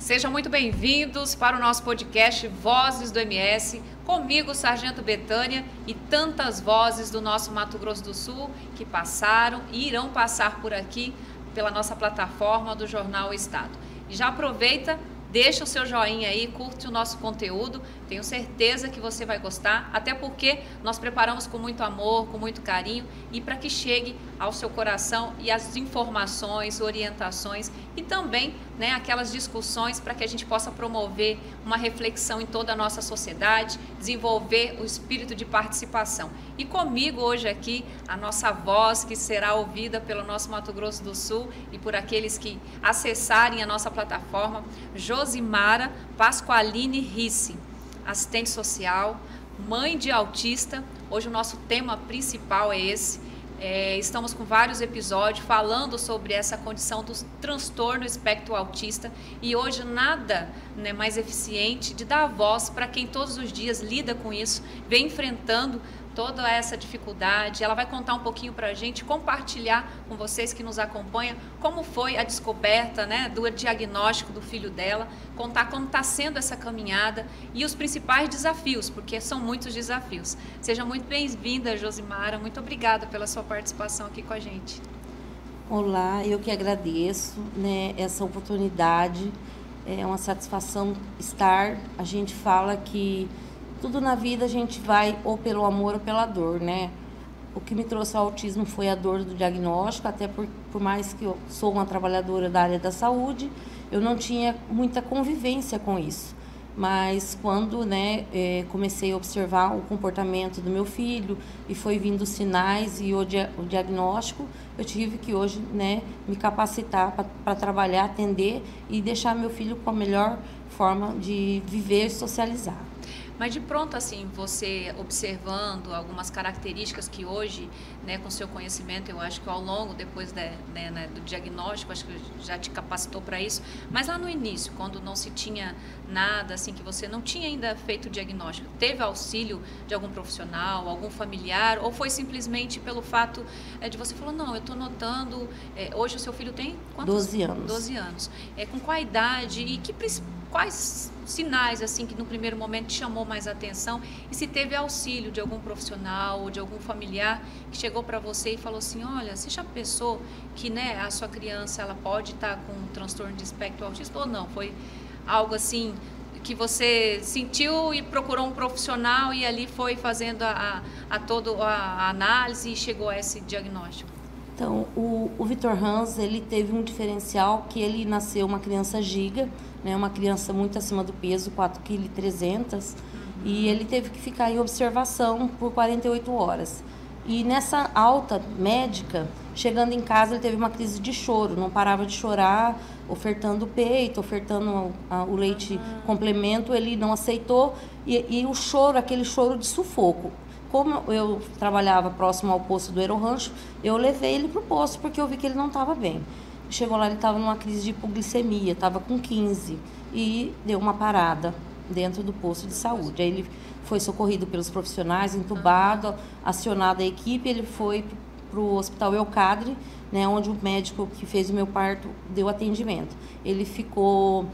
Sejam muito bem-vindos para o nosso podcast Vozes do MS, comigo, Sargento Betânia, e tantas vozes do nosso Mato Grosso do Sul que passaram e irão passar por aqui pela nossa plataforma do Jornal Estado. E já aproveita, deixa o seu joinha aí, curte o nosso conteúdo, tenho certeza que você vai gostar, até porque nós preparamos com muito amor, com muito carinho e para que chegue ao seu coração e as informações, orientações e também aquelas discussões para que a gente possa promover uma reflexão em toda a nossa sociedade, desenvolver o espírito de participação. E comigo hoje aqui, a nossa voz que será ouvida pelo nosso Mato Grosso do Sul e por aqueles que acessarem a nossa plataforma, Josimara Pasqualini Risse, assistente social, mãe de autista. Hoje o nosso tema principal é esse. Estamos com vários episódios falando sobre essa condição do transtorno espectro autista e hoje nada mais eficiente de dar voz para quem todos os dias lida com isso, vem enfrentando toda essa dificuldade. Ela vai contar um pouquinho para a gente, compartilhar com vocês que nos acompanham como foi a descoberta do diagnóstico do filho dela, contar como está sendo essa caminhada e os principais desafios, porque são muitos desafios. Seja muito bem-vinda, Josimara, muito obrigada pela sua participação aqui com a gente. Olá, eu que agradeço essa oportunidade, é uma satisfação estar. A gente fala que tudo na vida a gente vai ou pelo amor ou pela dor, O que me trouxe ao autismo foi a dor do diagnóstico, até por mais que eu sou uma trabalhadora da área da saúde, eu não tinha muita convivência com isso. Mas quando comecei a observar o comportamento do meu filho e foi vindo os sinais e o diagnóstico, eu tive que hoje me capacitar para trabalhar, atender e deixar meu filho com a melhor forma de viver e socializar. Mas de pronto, assim, você observando algumas características que hoje, com seu conhecimento, eu acho que ao longo, depois do diagnóstico, acho que já te capacitou para isso, mas lá no início, quando não se tinha nada, assim, que você não tinha ainda feito o diagnóstico, teve auxílio de algum profissional, algum familiar, ou foi simplesmente pelo fato de você falar, não, eu estou notando, hoje o seu filho tem quantos? 12 anos. 12 anos. Com qual idade e quais sinais assim que no primeiro momento te chamou mais atenção e se teve auxílio de algum profissional ou de algum familiar que chegou para você e falou assim, olha, você já pensou que a sua criança ela pode estar com um transtorno de espectro autista ou não? Foi algo assim que você sentiu e procurou um profissional e ali foi fazendo toda a análise e chegou a esse diagnóstico? Então, o Vitor Hans, ele teve um diferencial que ele nasceu uma criança giga, uma criança muito acima do peso, 4,3 kg, e ele teve que ficar em observação por 48 horas. E nessa alta médica, chegando em casa, ele teve uma crise de choro, não parava de chorar, ofertando o peito, ofertando o leite complemento, ele não aceitou, e o choro, aquele choro de sufoco. Como eu trabalhava próximo ao posto do Aerorancho, eu levei ele para o posto porque eu vi que ele não estava bem. Chegou lá, ele estava numa crise de hipoglicemia, estava com 15 e deu uma parada dentro do posto de saúde. Aí ele foi socorrido pelos profissionais, entubado, acionada a equipe, ele foi para o Hospital Eucadre, onde o médico que fez o meu parto deu atendimento. Ele ficou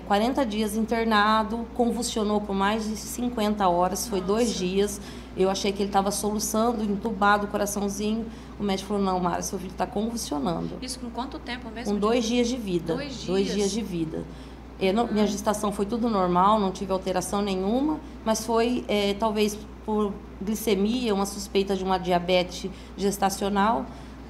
40 dias internado, convulsionou por mais de 50 horas, foi 2 dias. Eu achei que ele estava soluçando, entubado, o coraçãozinho. O médico falou, não, Mara, seu filho está convulsionando. Isso com quanto tempo mesmo? Com 2 dias de vida. 2 dias? 2 dias de vida. Minha gestação foi tudo normal, não tive alteração nenhuma, mas foi talvez por glicemia, uma suspeita de uma diabetes gestacional.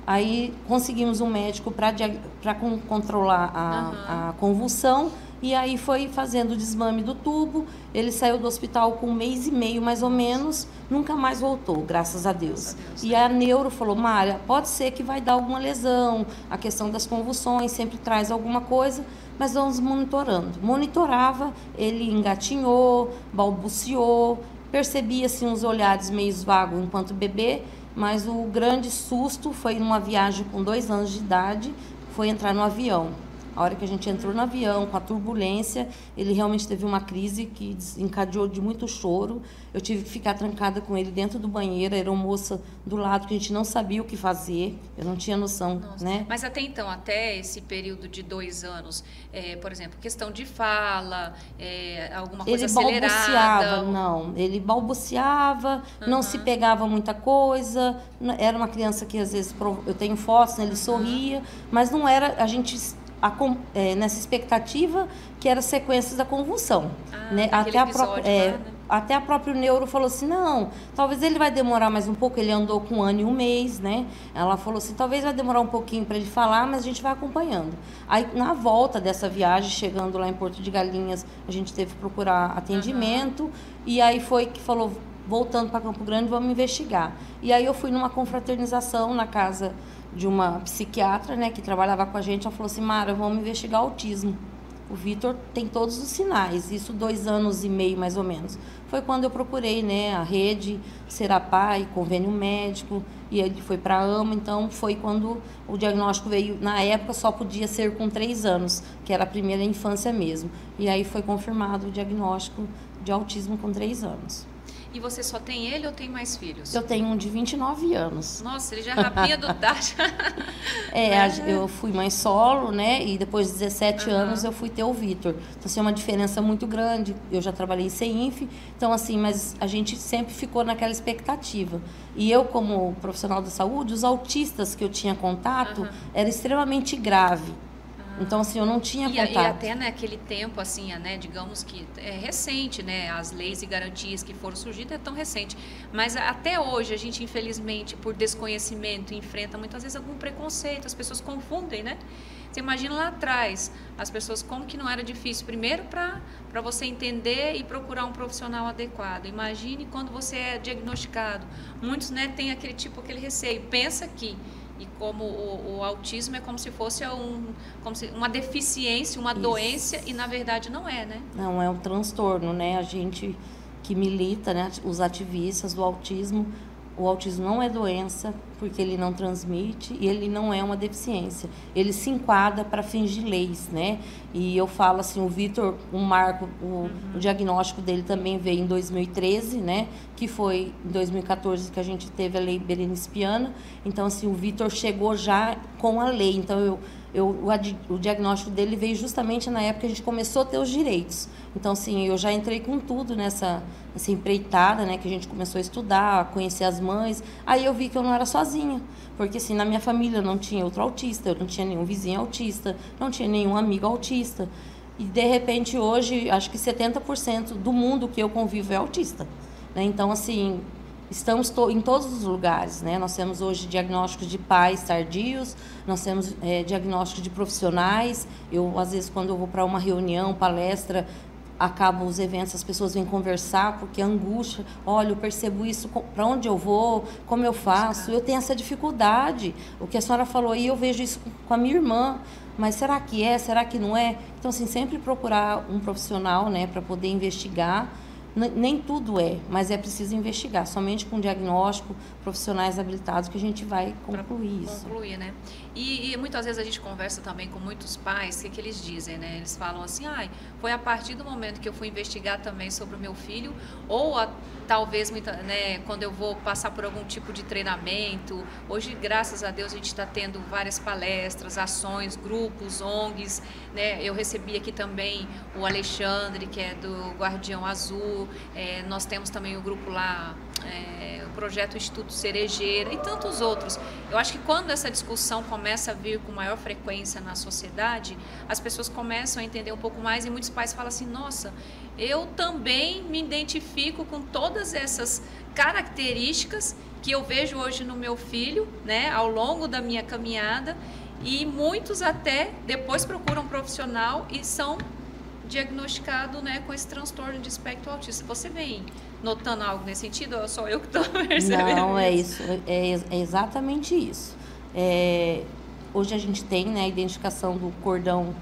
Aí conseguimos um médico para controlar a convulsão. E aí foi fazendo o desmame do tubo, ele saiu do hospital com 1 mês e meio, mais ou menos, nunca mais voltou, graças a Deus. E a neuro falou, Mária, pode ser que vai dar alguma lesão, a questão das convulsões sempre traz alguma coisa, mas vamos monitorando. Monitorava, ele engatinhou, balbuciou, percebia assim, uns olhares meio vagos enquanto bebê, mas o grande susto foi numa viagem com 2 anos de idade, foi entrar no avião. A hora que a gente entrou no avião, com a turbulência, ele realmente teve uma crise que desencadeou de muito choro. Eu tive que ficar trancada com ele dentro do banheiro, a aeromoça do lado, que a gente não sabia o que fazer, eu não tinha noção, né? Mas até então, até esse período de 2 anos, por exemplo, questão de fala, alguma coisa acelerada? Ele balbuciava, não se pegava muita coisa, era uma criança que às vezes, eu tenho fotos, né, ele sorria, mas não era, a gente... nessa expectativa que era sequências da convulsão, né? Até a própria neuro falou assim, não, talvez ele vai demorar mais um pouco, ele andou com 1 ano e 1 mês, né? Ela falou assim, talvez vai demorar um pouquinho para ele falar, mas a gente vai acompanhando. Aí, na volta dessa viagem, chegando lá em Porto de Galinhas, a gente teve que procurar atendimento, e aí foi que falou, voltando para Campo Grande, vamos investigar. E aí eu fui numa confraternização na casa de uma psiquiatra, né, que trabalhava com a gente. Ela falou assim, Mara, vamos investigar autismo. O Vitor tem todos os sinais, isso 2 anos e meio mais ou menos. Foi quando eu procurei, né, a rede Serapai, convênio médico, e ele foi para a AMA, então foi quando o diagnóstico veio. Na época só podia ser com 3 anos, que era a primeira infância mesmo. E aí foi confirmado o diagnóstico de autismo com 3 anos. E você só tem ele ou tem mais filhos? Eu tenho um de 29 anos. Nossa, ele já rapinha do Dacha. Eu fui mãe solo, né? E depois de 17 anos eu fui ter o Vitor. Então, assim, é uma diferença muito grande. Eu já trabalhei em CEINF, então, assim, mas a gente sempre ficou naquela expectativa. E eu, como profissional da saúde, os autistas que eu tinha contato era extremamente grave. Então, assim, eu não tinha contato. E até naquele tempo, assim, né, digamos que é recente, né, as leis e garantias que foram surgindo é tão recente. Mas até hoje, a gente, infelizmente, por desconhecimento, enfrenta muitas vezes algum preconceito, as pessoas confundem, né? Você imagina lá atrás, as pessoas, como que não era difícil, primeiro para você entender e procurar um profissional adequado. Imagine quando você é diagnosticado. Muitos, né, têm aquele receio, pensa que... E como o autismo é como se fosse uma deficiência, uma doença, e na verdade não é, né? Não, é um transtorno, né? A gente que milita, né, os ativistas do autismo, o autismo não é doença, porque ele não transmite e ele não é uma deficiência. Ele se enquadra para fins de leis, né? E eu falo assim, o Vitor, o Marco, o diagnóstico dele também veio em 2013, né? Que foi em 2014 que a gente teve a lei Berenice Piana. Então, assim, o Vitor chegou já com a lei. Então, o diagnóstico dele veio justamente na época que a gente começou a ter os direitos. Então, assim, eu já entrei com tudo nessa empreitada, né? Que a gente começou a estudar, a conhecer as mães. Aí eu vi que eu não era sozinha. Porque, assim, na minha família não tinha outro autista, eu não tinha nenhum vizinho autista, não tinha nenhum amigo autista. E, de repente, hoje, acho que 70% do mundo que eu convivo é autista, né? Então, assim... Estamos em todos os lugares, né? Nós temos hoje diagnósticos de pais tardios, nós temos diagnósticos de profissionais. Eu, às vezes, quando eu vou para uma reunião, palestra, acabam os eventos, as pessoas vêm conversar, porque a angústia, olha, eu percebo isso, para onde eu vou, como eu faço, eu tenho essa dificuldade. O que a senhora falou aí, eu vejo isso com a minha irmã, mas será que é, será que não é? Então, assim, sempre procurar um profissional, né, para poder investigar. Nem tudo mas é preciso investigar. Somente com diagnóstico, profissionais habilitados que a gente vai concluir isso. Concluir, né? E muitas vezes a gente conversa também com muitos pais, o que eles dizem, né? Eles falam assim, foi a partir do momento que eu fui investigar também sobre o meu filho, ou talvez, né, quando eu vou passar por algum tipo de treinamento. Hoje, graças a Deus, a gente está tendo várias palestras, ações, grupos, ONGs, né? Eu recebi aqui também o Alexandre, que é do Guardião Azul. Nós temos também o grupo lá, o projeto Instituto Cerejeira e tantos outros. Eu acho que quando essa discussão começa a vir com maior frequência na sociedade, as pessoas começam a entender um pouco mais, e muitos pais falam assim, nossa, eu também me identifico com todas essas características que eu vejo hoje no meu filho, né, ao longo da minha caminhada, e muitos até depois procuram um profissional e são diagnosticado, né, com esse transtorno de espectro autista. Você vem notando algo nesse sentido, ou só eu que estou percebendo? Não, é isso, é exatamente isso. Hoje a gente tem, né, a identificação do cordão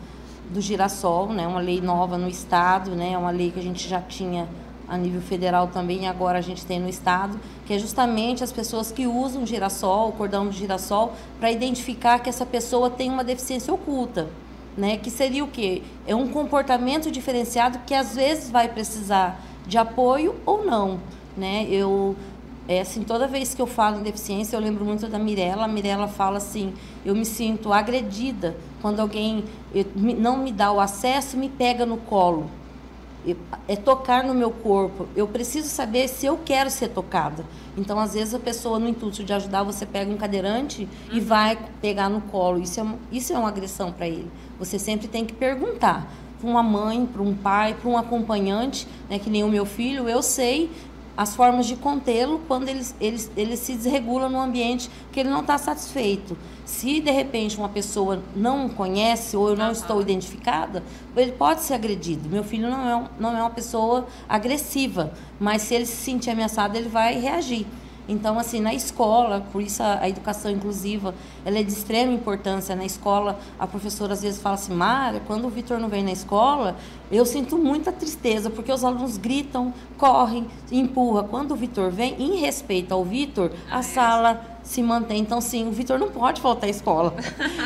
do girassol, né, uma lei nova no estado, né, uma lei que a gente já tinha a nível federal também, e agora a gente tem no estado, que é justamente as pessoas que usam girassol, o cordão do girassol, para identificar que essa pessoa tem uma deficiência oculta. né? Que seria o quê? É um comportamento diferenciado que às vezes vai precisar de apoio ou não, né? Assim, toda vez que eu falo em deficiência, eu lembro muito da Mirella. A Mirella fala assim, eu me sinto agredida quando alguém não me dá o acesso e me pega no colo. É tocar no meu corpo. Eu preciso saber se eu quero ser tocada. Então, às vezes, a pessoa, no intuito de ajudar, você pega um cadeirante e vai pegar no colo. Isso é uma agressão para ele. Você sempre tem que perguntar para uma mãe, para um pai, para um acompanhante, né, que nem o meu filho. Eu sei as formas de contê-lo quando ele se desregula no ambiente que ele não está satisfeito. Se, de repente, uma pessoa não conhece ou eu não estou identificada, ele pode ser agredido. Meu filho não é uma pessoa agressiva, mas se ele se sentir ameaçado, ele vai reagir. Então, assim, na escola, por isso a educação inclusiva, ela é de extrema importância. Na escola, a professora às vezes fala assim, Mara, quando o Vitor não vem na escola, eu sinto muita tristeza, porque os alunos gritam, correm, empurram. Quando o Vitor vem, em respeito ao Vitor, a sala se mantém. Então, sim, o Vitor não pode faltar à escola.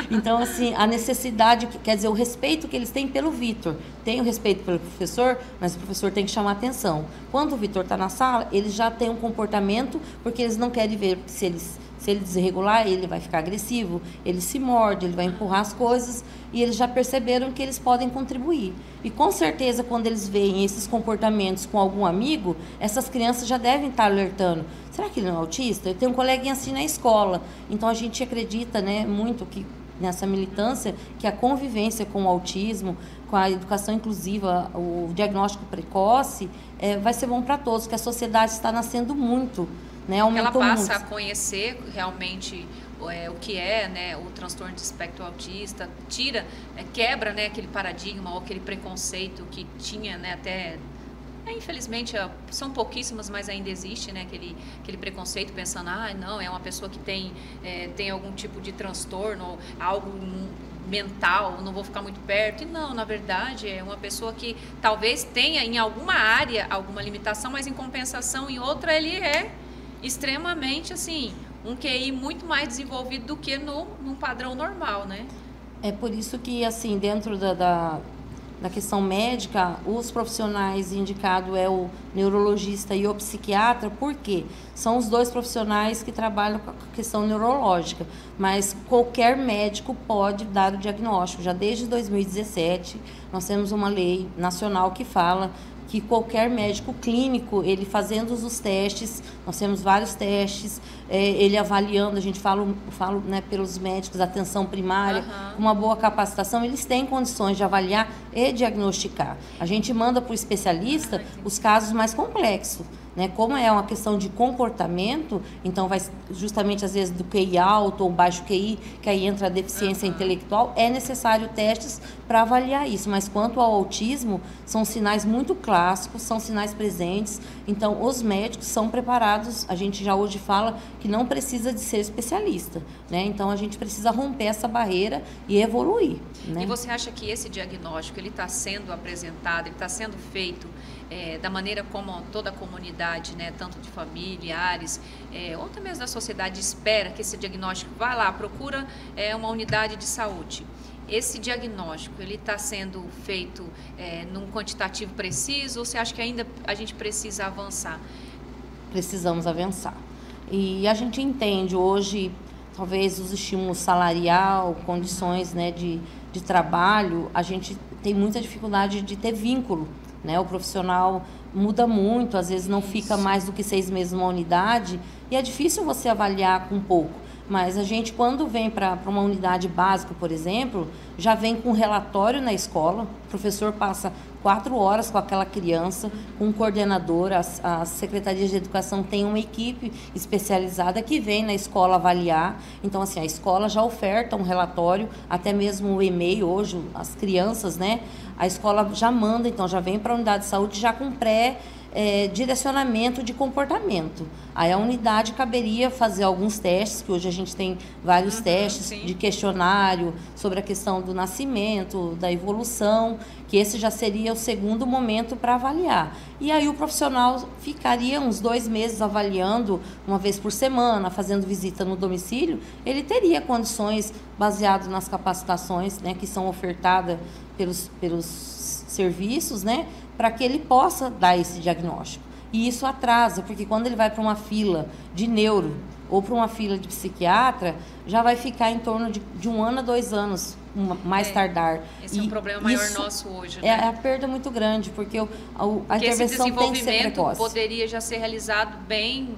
Então, assim, a necessidade, quer dizer, o respeito que eles têm pelo Vitor. Tem o respeito pelo professor, mas o professor tem que chamar atenção. Quando o Vitor está na sala, eles já têm um comportamento, porque eles não querem ver, se ele desregular, ele vai ficar agressivo, ele se morde, ele vai empurrar as coisas, e eles já perceberam que eles podem contribuir. E com certeza, quando eles veem esses comportamentos com algum amigo, essas crianças já devem estar alertando. Será que ele não é autista? Eu tenho um coleguinha assim na escola. Então, a gente acredita, né, muito que nessa militância, que a convivência com o autismo, com a educação inclusiva, o diagnóstico precoce, vai ser bom para todos, que a sociedade está nascendo muito, né? Ela passa a conhecer realmente o que é, né, o transtorno de espectro autista, quebra, né, aquele paradigma ou aquele preconceito que tinha, né, até... infelizmente, são pouquíssimas, mas ainda existe, né, aquele preconceito pensando, não, é uma pessoa que tem algum tipo de transtorno, algo mental, não vou ficar muito perto. E não, na verdade, é uma pessoa que talvez tenha em alguma área alguma limitação, mas em compensação em outra ele é extremamente, assim, um QI muito mais desenvolvido do que num padrão normal, né? É por isso que, assim, dentro da questão médica, os profissionais indicados é o neurologista e o psiquiatra, porque são os dois profissionais que trabalham com a questão neurológica, mas qualquer médico pode dar o diagnóstico. Já desde 2017, nós temos uma lei nacional que fala que qualquer médico clínico, ele fazendo os testes, nós temos vários testes, ele avaliando, a gente fala né, pelos médicos, atenção primária, uma boa capacitação, eles têm condições de avaliar e diagnosticar. A gente manda para o especialista os casos mais complexos, né? Como é uma questão de comportamento, então vai justamente às vezes do QI alto ou baixo QI, que aí entra a deficiência intelectual, é necessário testes para avaliar isso. Mas quanto ao autismo, são sinais muito clássicos, são sinais presentes, então os médicos são preparados, a gente já hoje fala que não precisa de ser especialista, né? Então a gente precisa romper essa barreira e evoluir, né? E você acha que esse diagnóstico, ele está sendo apresentado, ele está sendo feito da maneira como toda a comunidade, né, tanto de familiares, ou até mesmo da sociedade, espera que esse diagnóstico vá lá, procura uma unidade de saúde. Esse diagnóstico, ele está sendo feito num quantitativo preciso, ou você acha que ainda a gente precisa avançar? Precisamos avançar. E a gente entende hoje, talvez os estímulos salarial, condições, né, de trabalho, a gente tem muita dificuldade de ter vínculo, né? O profissional muda muito, às vezes não fica mais do que 6 meses numa unidade e é difícil você avaliar com pouco. Mas a gente, quando vem para uma unidade básica, por exemplo, já vem com um relatório na escola, o professor passa 4 horas com aquela criança, com um coordenador, as secretarias de educação têm uma equipe especializada que vem na escola avaliar. Então, assim, a escola já oferta um relatório, até mesmo o e-mail hoje, as crianças, né? A escola já manda, então já vem para a unidade de saúde já com direcionamento de comportamento. Aí a unidade caberia fazer alguns testes, que hoje a gente tem vários testes de questionário sobre a questão do nascimento, da evolução, que esse já seria o segundo momento para avaliar. E aí o profissional ficaria uns 2 meses avaliando, uma vez por semana, fazendo visita no domicílio. Ele teria condições, baseado nas capacitações, né, que são ofertadas pelos serviços, né, para que ele possa dar esse diagnóstico. E isso atrasa, porque quando ele vai para uma fila de neuro ou para uma fila de psiquiatra, já vai ficar em torno de 1 ano a 2 anos, mais tardar. Esse é um problema maior nosso hoje, né? É a perda muito grande, porque a intervenção tem que ser precoce. Poderia já ser realizado bem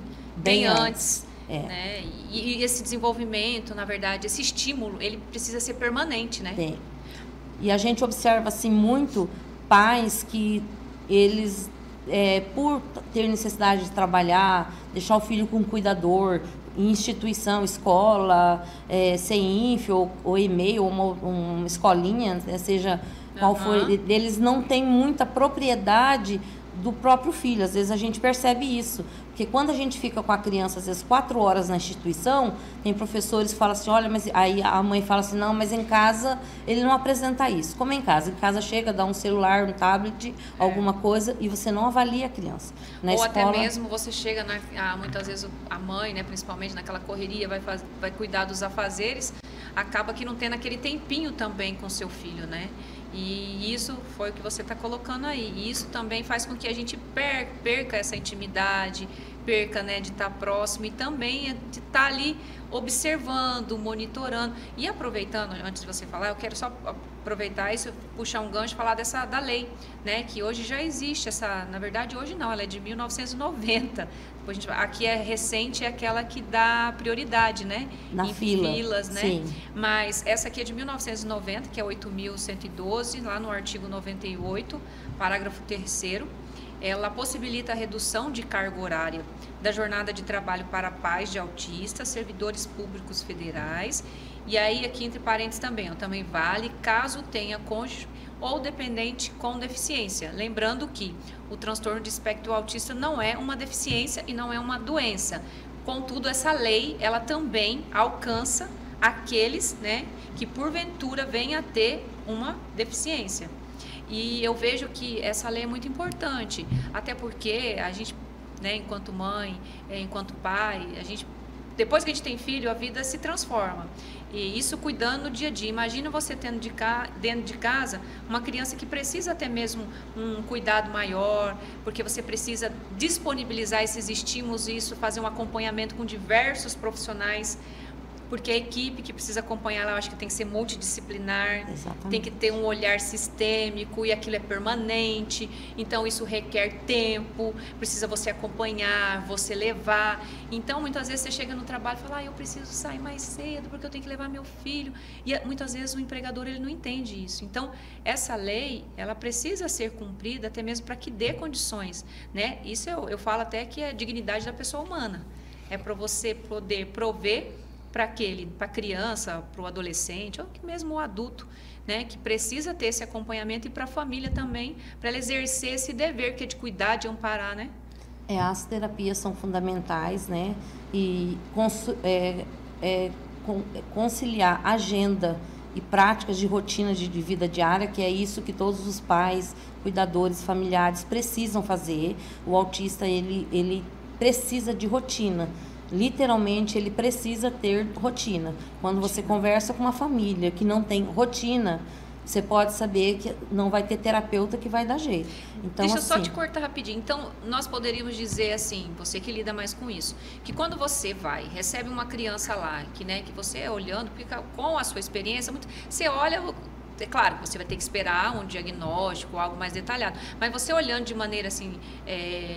antes. Né? E esse desenvolvimento, na verdade, esse estímulo, ele precisa ser permanente, né? Tem. E a gente observa, assim, muito pais que eles, por ter necessidade de trabalhar, deixar o filho com um cuidador, em instituição, escola, CEINF ou e-mail, ou uma escolinha, seja qual for, eles não têm muita propriedade do próprio filho. Às vezes a gente percebe isso, porque quando a gente fica com a criança, às vezes 4 horas na instituição, tem professores que falam assim, olha, mas aí a mãe fala assim, não, mas em casa ele não apresenta isso. Como em casa? Em casa chega, dá um celular, um tablet, alguma coisa, e você não avalia a criança. Na Ou escola, até mesmo você chega, muitas vezes a mãe, né, principalmente naquela correria, vai cuidar dos afazeres, acaba que não tendo aquele tempinho também com seu filho, né? E isso foi o que você está colocando aí. E isso também faz com que a gente perca essa intimidade, perca, né, de estar próximo e também de estar ali observando, monitorando. E aproveitando, antes de você falar, eu quero só aproveitar isso, puxar um gancho e falar da lei, né, que hoje já existe na verdade hoje não, ela é de 1990. Depois aqui é recente, é aquela que dá prioridade, né? Na fila. Filas, né? Sim. Mas essa aqui é de 1990, que é 8.112, lá no artigo 98, parágrafo 3º. Ela possibilita a redução de carga horária da jornada de trabalho para pais de autistas, servidores públicos federais. E aí, aqui entre parênteses também vale caso tenha cônjuge ou dependente com deficiência. Lembrando que o transtorno de espectro autista não é uma deficiência e não é uma doença. Contudo, essa lei, ela também alcança aqueles, né, que porventura venham a ter uma deficiência. E eu vejo que essa lei é muito importante, até porque a gente, né, enquanto mãe, enquanto pai, depois que a gente tem filho, a vida se transforma. E isso cuidando no dia a dia. Imagina você tendo dentro de casa uma criança que precisa ter mesmo um cuidado maior, porque você precisa disponibilizar esses estímulos e isso, fazer um acompanhamento com diversos profissionais, porque a equipe que precisa acompanhar ela, eu acho que tem que ser multidisciplinar. Exatamente. Tem que ter um olhar sistêmico e aquilo é permanente, então isso requer tempo, precisa você acompanhar, você levar. Então muitas vezes você chega no trabalho e fala, eu preciso sair mais cedo porque eu tenho que levar meu filho, e muitas vezes o empregador ele não entende isso. Então essa lei, ela precisa ser cumprida até mesmo para que dê condições, né? Isso eu falo até que é a dignidade da pessoa humana, é para você poder prover para a criança, para o adolescente, ou mesmo o adulto, né, que precisa ter esse acompanhamento, e para a família também, para ela exercer esse dever que é de cuidar, de amparar, né? As terapias são fundamentais, né, e conciliar agenda e práticas de rotina de vida diária, que é isso que todos os pais, cuidadores, familiares precisam fazer. O autista, ele precisa de rotina. Literalmente, ele precisa ter rotina. Quando você conversa com uma família que não tem rotina, você pode saber que não vai ter terapeuta que vai dar jeito. Então, deixa eu só te cortar rapidinho. Então, nós poderíamos dizer assim, você que lida mais com isso, que quando você recebe uma criança lá, que você olhando, porque com a sua experiência, você olha. É claro que você vai ter que esperar um diagnóstico, algo mais detalhado, mas você olhando de maneira assim,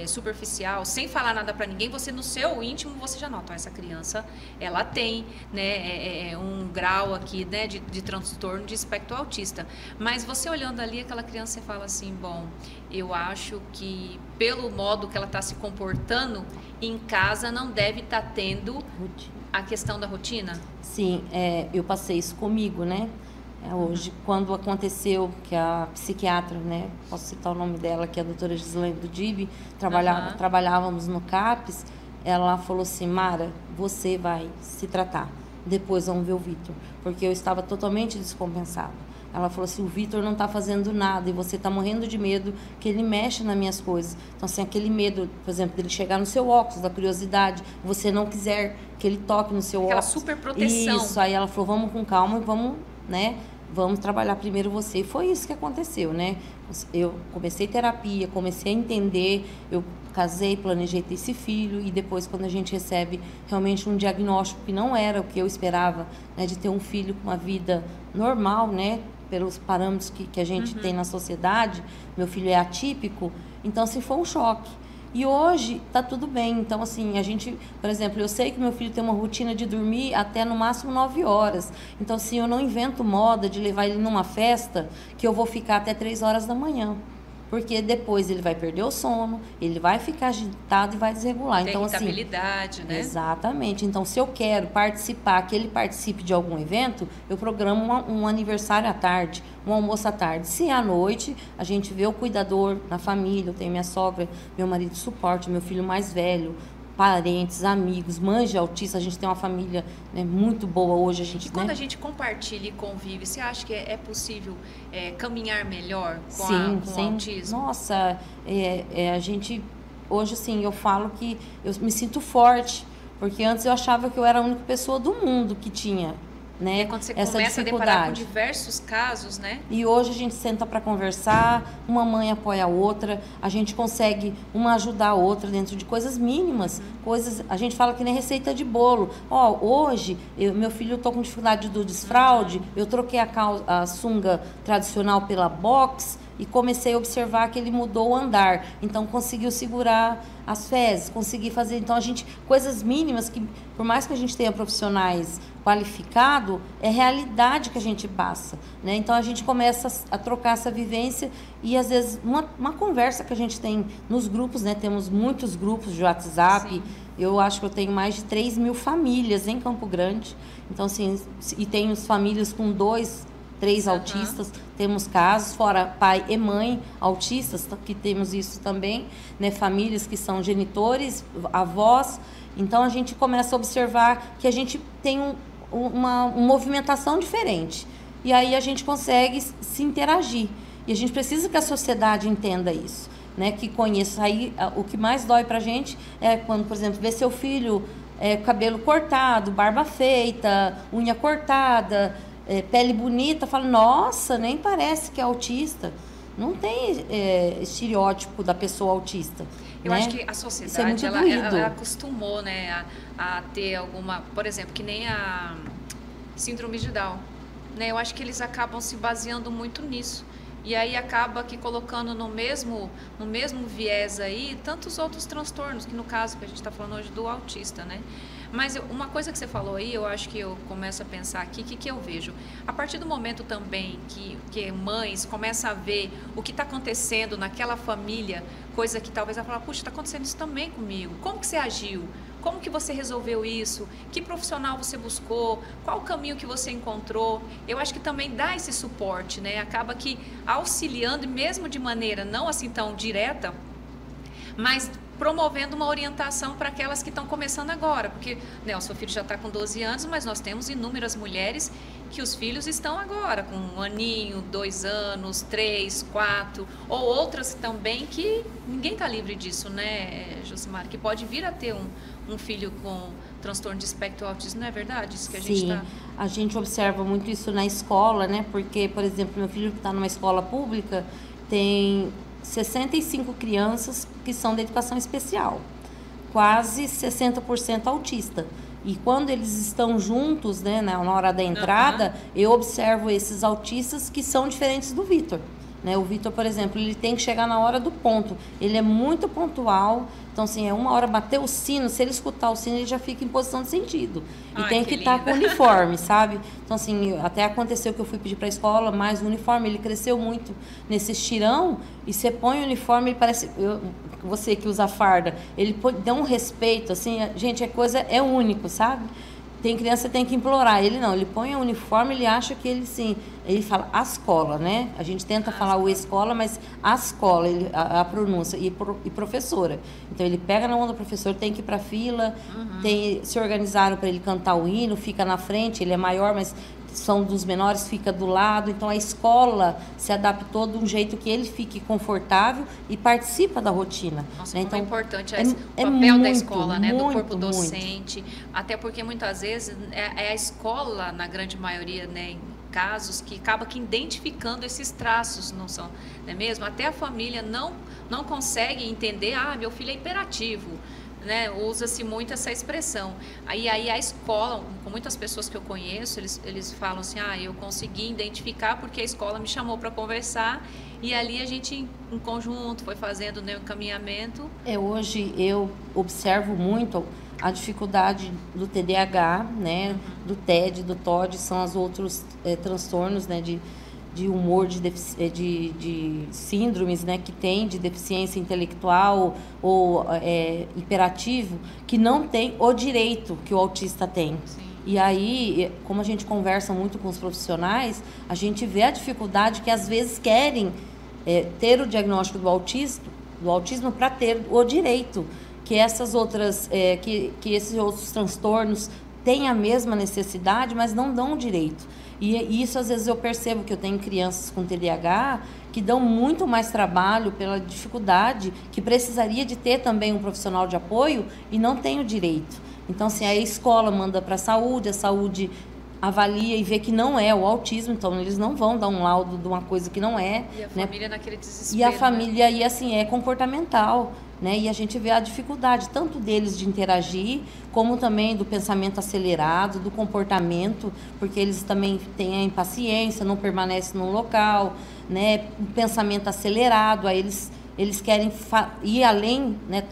superficial, sem falar nada para ninguém, você no seu íntimo, você já nota, essa criança, ela tem, né, um grau aqui, né, de transtorno de espectro autista. Mas você olhando ali aquela criança, você fala assim, bom, eu acho que pelo modo que ela está se comportando, em casa não deve estar tendo a questão da rotina? Sim, eu passei isso comigo, né? Hoje, quando aconteceu que a psiquiatra, né, posso citar o nome dela, que é a doutora Gislaine do DIB, trabalhávamos no CAPES, ela falou assim, Mara, você vai se tratar, depois vamos ver o Vitor, porque eu estava totalmente descompensada. Ela falou assim, o Vitor não está fazendo nada e você está morrendo de medo que ele mexa nas minhas coisas. Então, assim, aquele medo, por exemplo, dele chegar no seu óculos, da curiosidade, você não quiser que ele toque no seu óculos. Aquela super proteção. Isso, aí ela falou, vamos com calma e vamos, né, vamos trabalhar primeiro você. E foi isso que aconteceu, né? Eu comecei terapia, comecei a entender, eu casei, planejei ter esse filho e depois quando a gente recebe realmente um diagnóstico que não era o que eu esperava, né, de ter um filho com uma vida normal, né, pelos parâmetros que a gente tem na sociedade, meu filho é atípico, então assim, foi um choque. E hoje tá tudo bem, então assim, a gente, por exemplo, eu sei que meu filho tem uma rotina de dormir até no máximo 9 horas, então assim, eu não invento moda de levar ele numa festa que eu vou ficar até 3 horas da manhã. Porque depois ele vai perder o sono, ele vai ficar agitado e vai desregular. Tem então, irritabilidade, assim, né? Exatamente. Então, se eu quero participar, que ele participe de algum evento, eu programo um aniversário à tarde, um almoço à tarde. Se à noite a gente vê o cuidador na família, eu tenho minha sogra, meu marido de suporte, meu filho mais velho, parentes, amigos, mães de autistas, a gente tem uma família, né, muito boa hoje. E quando a gente compartilha e convive, você acha que é possível caminhar melhor com o autismo? Nossa, a gente, hoje assim, eu falo que eu me sinto forte, porque antes eu achava que eu era a única pessoa do mundo que tinha, né, quando você essa começa dificuldade. a deparar com diversos casos, né? E hoje a gente senta para conversar, uma mãe apoia a outra, a gente consegue uma ajudar a outra dentro de coisas mínimas, coisas, a gente fala que nem receita de bolo. Hoje, meu filho, eu tô com dificuldade do desfraude, eu troquei a sunga tradicional pela box e comecei a observar que ele mudou o andar, então conseguiu segurar as fezes, consegui fazer, então a gente, coisas mínimas que, por mais que a gente tenha profissionais qualificados, é realidade que a gente passa, né? Então a gente começa a trocar essa vivência e às vezes uma conversa que a gente tem nos grupos, né? Temos muitos grupos de WhatsApp. Sim. Eu acho que eu tenho mais de 3.000 famílias em Campo Grande, então assim, e tenho famílias com 2, 3 autistas, temos casos, fora pai e mãe autistas, que temos isso também, né? Famílias que são genitores, avós. Então a gente começa a observar que a gente tem uma movimentação diferente. E aí a gente consegue se interagir. E a gente precisa que a sociedade entenda isso, né? Que conheça. Aí o que mais dói pra gente é quando, por exemplo, vê seu filho cabelo cortado, barba feita, unha cortada, pele bonita, fala, nossa, nem parece que é autista. Não tem estereótipo da pessoa autista. Eu né? acho que a sociedade, ela acostumou, né, a ter alguma, por exemplo, que nem a síndrome de Down, né? Eu acho que eles acabam se baseando muito nisso. E aí acaba que colocando no mesmo viés aí tantos outros transtornos, que no caso que a gente está falando hoje do autista, né? Mas uma coisa que você falou aí, eu acho que eu começo a pensar aqui, que eu vejo? A partir do momento também que mães começam a ver o que está acontecendo naquela família, coisa que talvez ela fala, puxa, está acontecendo isso também comigo. Como que você agiu? Como que você resolveu isso? Que profissional você buscou? Qual o caminho que você encontrou? Eu acho que também dá esse suporte, né? Acaba que auxiliando, mesmo de maneira não assim tão direta, mas promovendo uma orientação para aquelas que estão começando agora, porque, né, o seu filho já está com 12 anos, mas nós temos inúmeras mulheres que os filhos estão agora com 1 aninho, 2 anos, 3, 4, ou outras também que ninguém está livre disso, né, Josimar, que pode vir a ter um filho com transtorno de espectro autismo, não é verdade? Isso que a gente Sim, a gente observa muito isso na escola, né, porque, por exemplo, meu filho que está numa escola pública tem 65 crianças que são de educação especial, quase 60% autista. E quando eles estão juntos, né, na hora da entrada, eu observo esses autistas que são diferentes do Vitor. Né? O Vitor, por exemplo, ele tem que chegar na hora do ponto. Ele é muito pontual. Então, assim, 1 hora bater o sino, se ele escutar o sino, ele já fica em posição de sentido. E tem que estar com o uniforme, sabe? Então, assim, até aconteceu que eu fui pedir para a escola mais um uniforme. Ele cresceu muito nesse estirão e você põe o uniforme, ele parece... você que usa farda, ele dá um respeito, assim, gente, é único, sabe? tem criança que tem que implorar, ele não, ele põe o uniforme, ele acha que ele sim, ele fala a escola, né? A gente tenta falar o escola, mas a escola, a pronúncia, e professora. Então ele pega na mão do professor, tem que ir para fila, se organizaram para ele cantar o hino, fica na frente, ele é maior, mas são dos menores, fica do lado. Então a escola se adaptou de um jeito que ele fique confortável e participa da rotina. Nossa, né? Então, é importante o papel muito, da escola, né? Muito, do corpo docente. Até porque muitas vezes é a escola, na grande maioria, né, em casos, que acaba que identificando esses traços, não são, não é mesmo? Até a família não consegue entender, meu filho é hiperativo. Né, usa-se muito essa expressão. Aí a escola, com muitas pessoas que eu conheço, eles falam assim, eu consegui identificar porque a escola me chamou para conversar e ali a gente, em conjunto, foi fazendo, né, o encaminhamento. Hoje eu observo muito a dificuldade do TDAH, né, do TED, do TOD, são os outros transtornos, né, de humor, de síndromes, né, que tem de deficiência intelectual ou hiperativo, que não tem o direito que o autista tem. Sim. E aí, como a gente conversa muito com os profissionais, a gente vê a dificuldade que às vezes querem ter o diagnóstico do autismo para ter o direito, que essas outras, que esses outros transtornos têm a mesma necessidade, mas não dão o direito. E isso, às vezes, eu percebo que eu tenho crianças com TDAH que dão muito mais trabalho pela dificuldade, que precisaria de ter também um profissional de apoio e não tem o direito. Então, assim, a escola manda para a saúde avalia e vê que não é o autismo, então eles não vão dar um laudo de uma coisa que não é. E a família naquele desespero. E a família, e assim, é comportamental. Né? E a gente vê a dificuldade tanto deles de interagir, como também do pensamento acelerado, do comportamento, porque eles também têm a impaciência, não permanecem num local, né? O pensamento acelerado, aí eles querem ir além, né?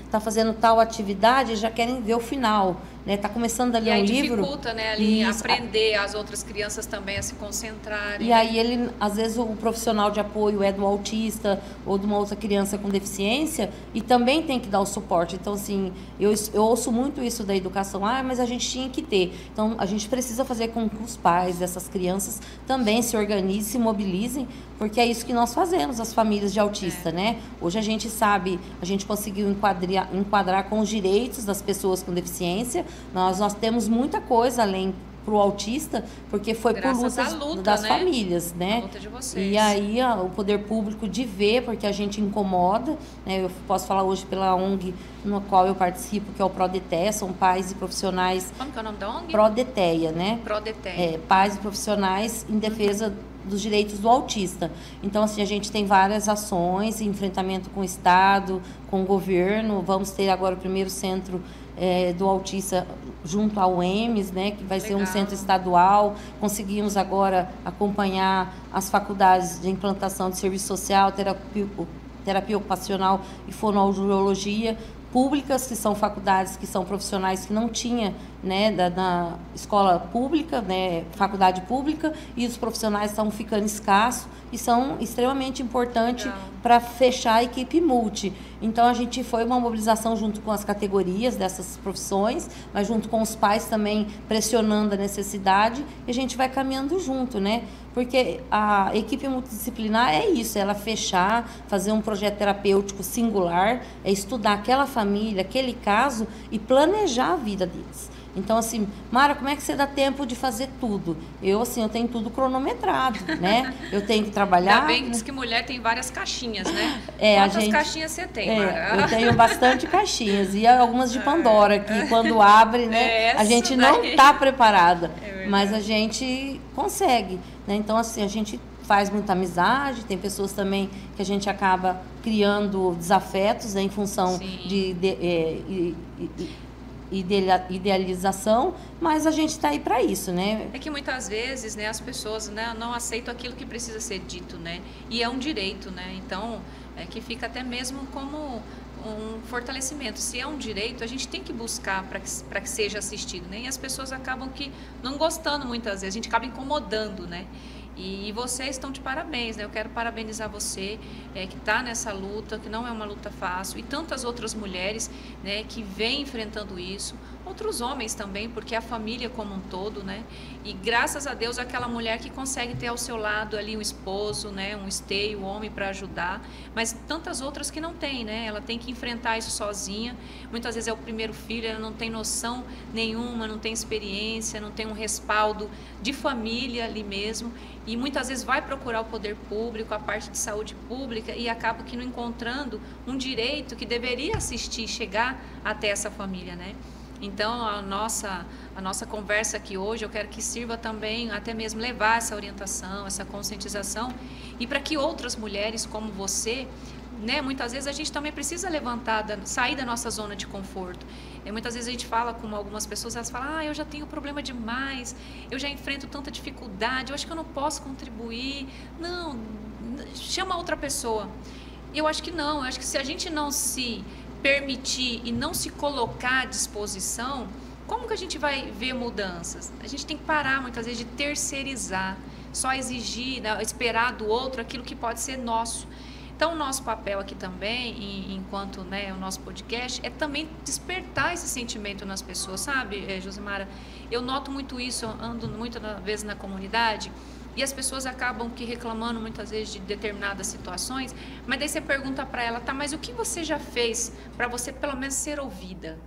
Tá fazendo tal atividade, já querem ver o final. Né, tá começando a ler um livro. Dificulta, né, ali aprender as outras crianças também a se concentrarem. E aí às vezes o profissional de apoio é do autista ou de uma outra criança com deficiência e também tem que dar o suporte. Então, assim, eu ouço muito isso da educação, mas a gente tinha que ter. Então, a gente precisa fazer com que os pais dessas crianças também se organizem, se mobilizem, porque é isso que nós fazemos, as famílias de autista, né? Hoje a gente sabe, a gente conseguiu enquadrar com os direitos das pessoas com deficiência. Nós temos muita coisa além para o autista, porque foi graças por luta das né? famílias, né? A luta de vocês. E aí o poder público de ver, porque a gente incomoda, né? Eu posso falar hoje pela ONG no qual eu participo, que é o Prodeteia, são pais e profissionais. Como que é o nome da ONG? Prodeteia, né? Prodeteia. Pais e profissionais em defesa dos direitos do autista. Então, assim, a gente tem várias ações, enfrentamento com o Estado, com o governo. Vamos ter agora o primeiro centro do autista junto ao EMES, né, que vai ser um centro estadual. Conseguimos agora acompanhar as faculdades de implantação de serviço social, terapia ocupacional e fonoaudiologia públicas, que são faculdades que são profissionais que não tinha, né, da escola pública, né, faculdade pública, e os profissionais estão ficando escassos e são extremamente importantes para fechar a equipe multi. Então, a gente foi uma mobilização junto com as categorias dessas profissões, mas junto com os pais também pressionando a necessidade, e a gente vai caminhando junto, né? Porque a equipe multidisciplinar é isso, ela fechar, fazer um projeto terapêutico singular, é estudar aquela família, aquele caso e planejar a vida deles. Então, assim, Mara, como é que você dá tempo de fazer tudo? Eu tenho tudo cronometrado, né? Eu tenho que trabalhar... Ainda bem que diz que mulher tem várias caixinhas, né? Quantas caixinhas você tem, Mara? Eu tenho bastante caixinhas e algumas de Pandora, que quando abre, né, a gente não está preparada, mas a gente consegue, né? Então, assim, a gente faz muita amizade, tem pessoas também que a gente acaba criando desafetos, né, em função de idealização, mas a gente está aí para isso, né? É que muitas vezes, né, as pessoas, né, não aceitam aquilo que precisa ser dito, né? E é um direito, né? Então, é que fica até mesmo como um fortalecimento. Se é um direito, a gente tem que buscar para que seja assistido, né? E as pessoas acabam que não gostando muitas vezes, a gente acaba incomodando, né? E vocês estão de parabéns, né? Eu quero parabenizar você que está nessa luta, que não é uma luta fácil, e tantas outras mulheres, né, que vêm enfrentando isso, outros homens também, porque a família como um todo, né? E graças a Deus aquela mulher que consegue ter ao seu lado ali um esposo, né? Um esteio, um homem para ajudar, mas tantas outras que não tem, né? Ela tem que enfrentar isso sozinha. Muitas vezes é o primeiro filho, ela não tem noção nenhuma, não tem experiência, não tem um respaldo de família ali mesmo, e muitas vezes vai procurar o poder público, a parte de saúde pública, e acaba que não encontrando um direito que deveria assistir, chegar até essa família, né? Então, a nossa conversa aqui hoje, eu quero que sirva também até mesmo levar essa orientação, essa conscientização, e para que outras mulheres como você, né, muitas vezes a gente também precisa levantar, sair da nossa zona de conforto. Muitas vezes a gente fala com algumas pessoas, elas falam, eu já tenho problema demais, eu já enfrento tanta dificuldade, eu acho que eu não posso contribuir. Não, chama outra pessoa. Eu acho que não, eu acho que se a gente não se permitir e não se colocar à disposição, como que a gente vai ver mudanças? A gente tem que parar muitas vezes de terceirizar, só exigir, né, esperar do outro aquilo que pode ser nosso. Então, o nosso papel aqui também, enquanto, né, o nosso podcast, é também despertar esse sentimento nas pessoas, sabe, Josimara? Eu noto muito isso, eu ando muitas vezes na comunidade, e as pessoas acabam que reclamando muitas vezes de determinadas situações, mas daí você pergunta para ela, tá, mas o que você já fez para você pelo menos ser ouvida?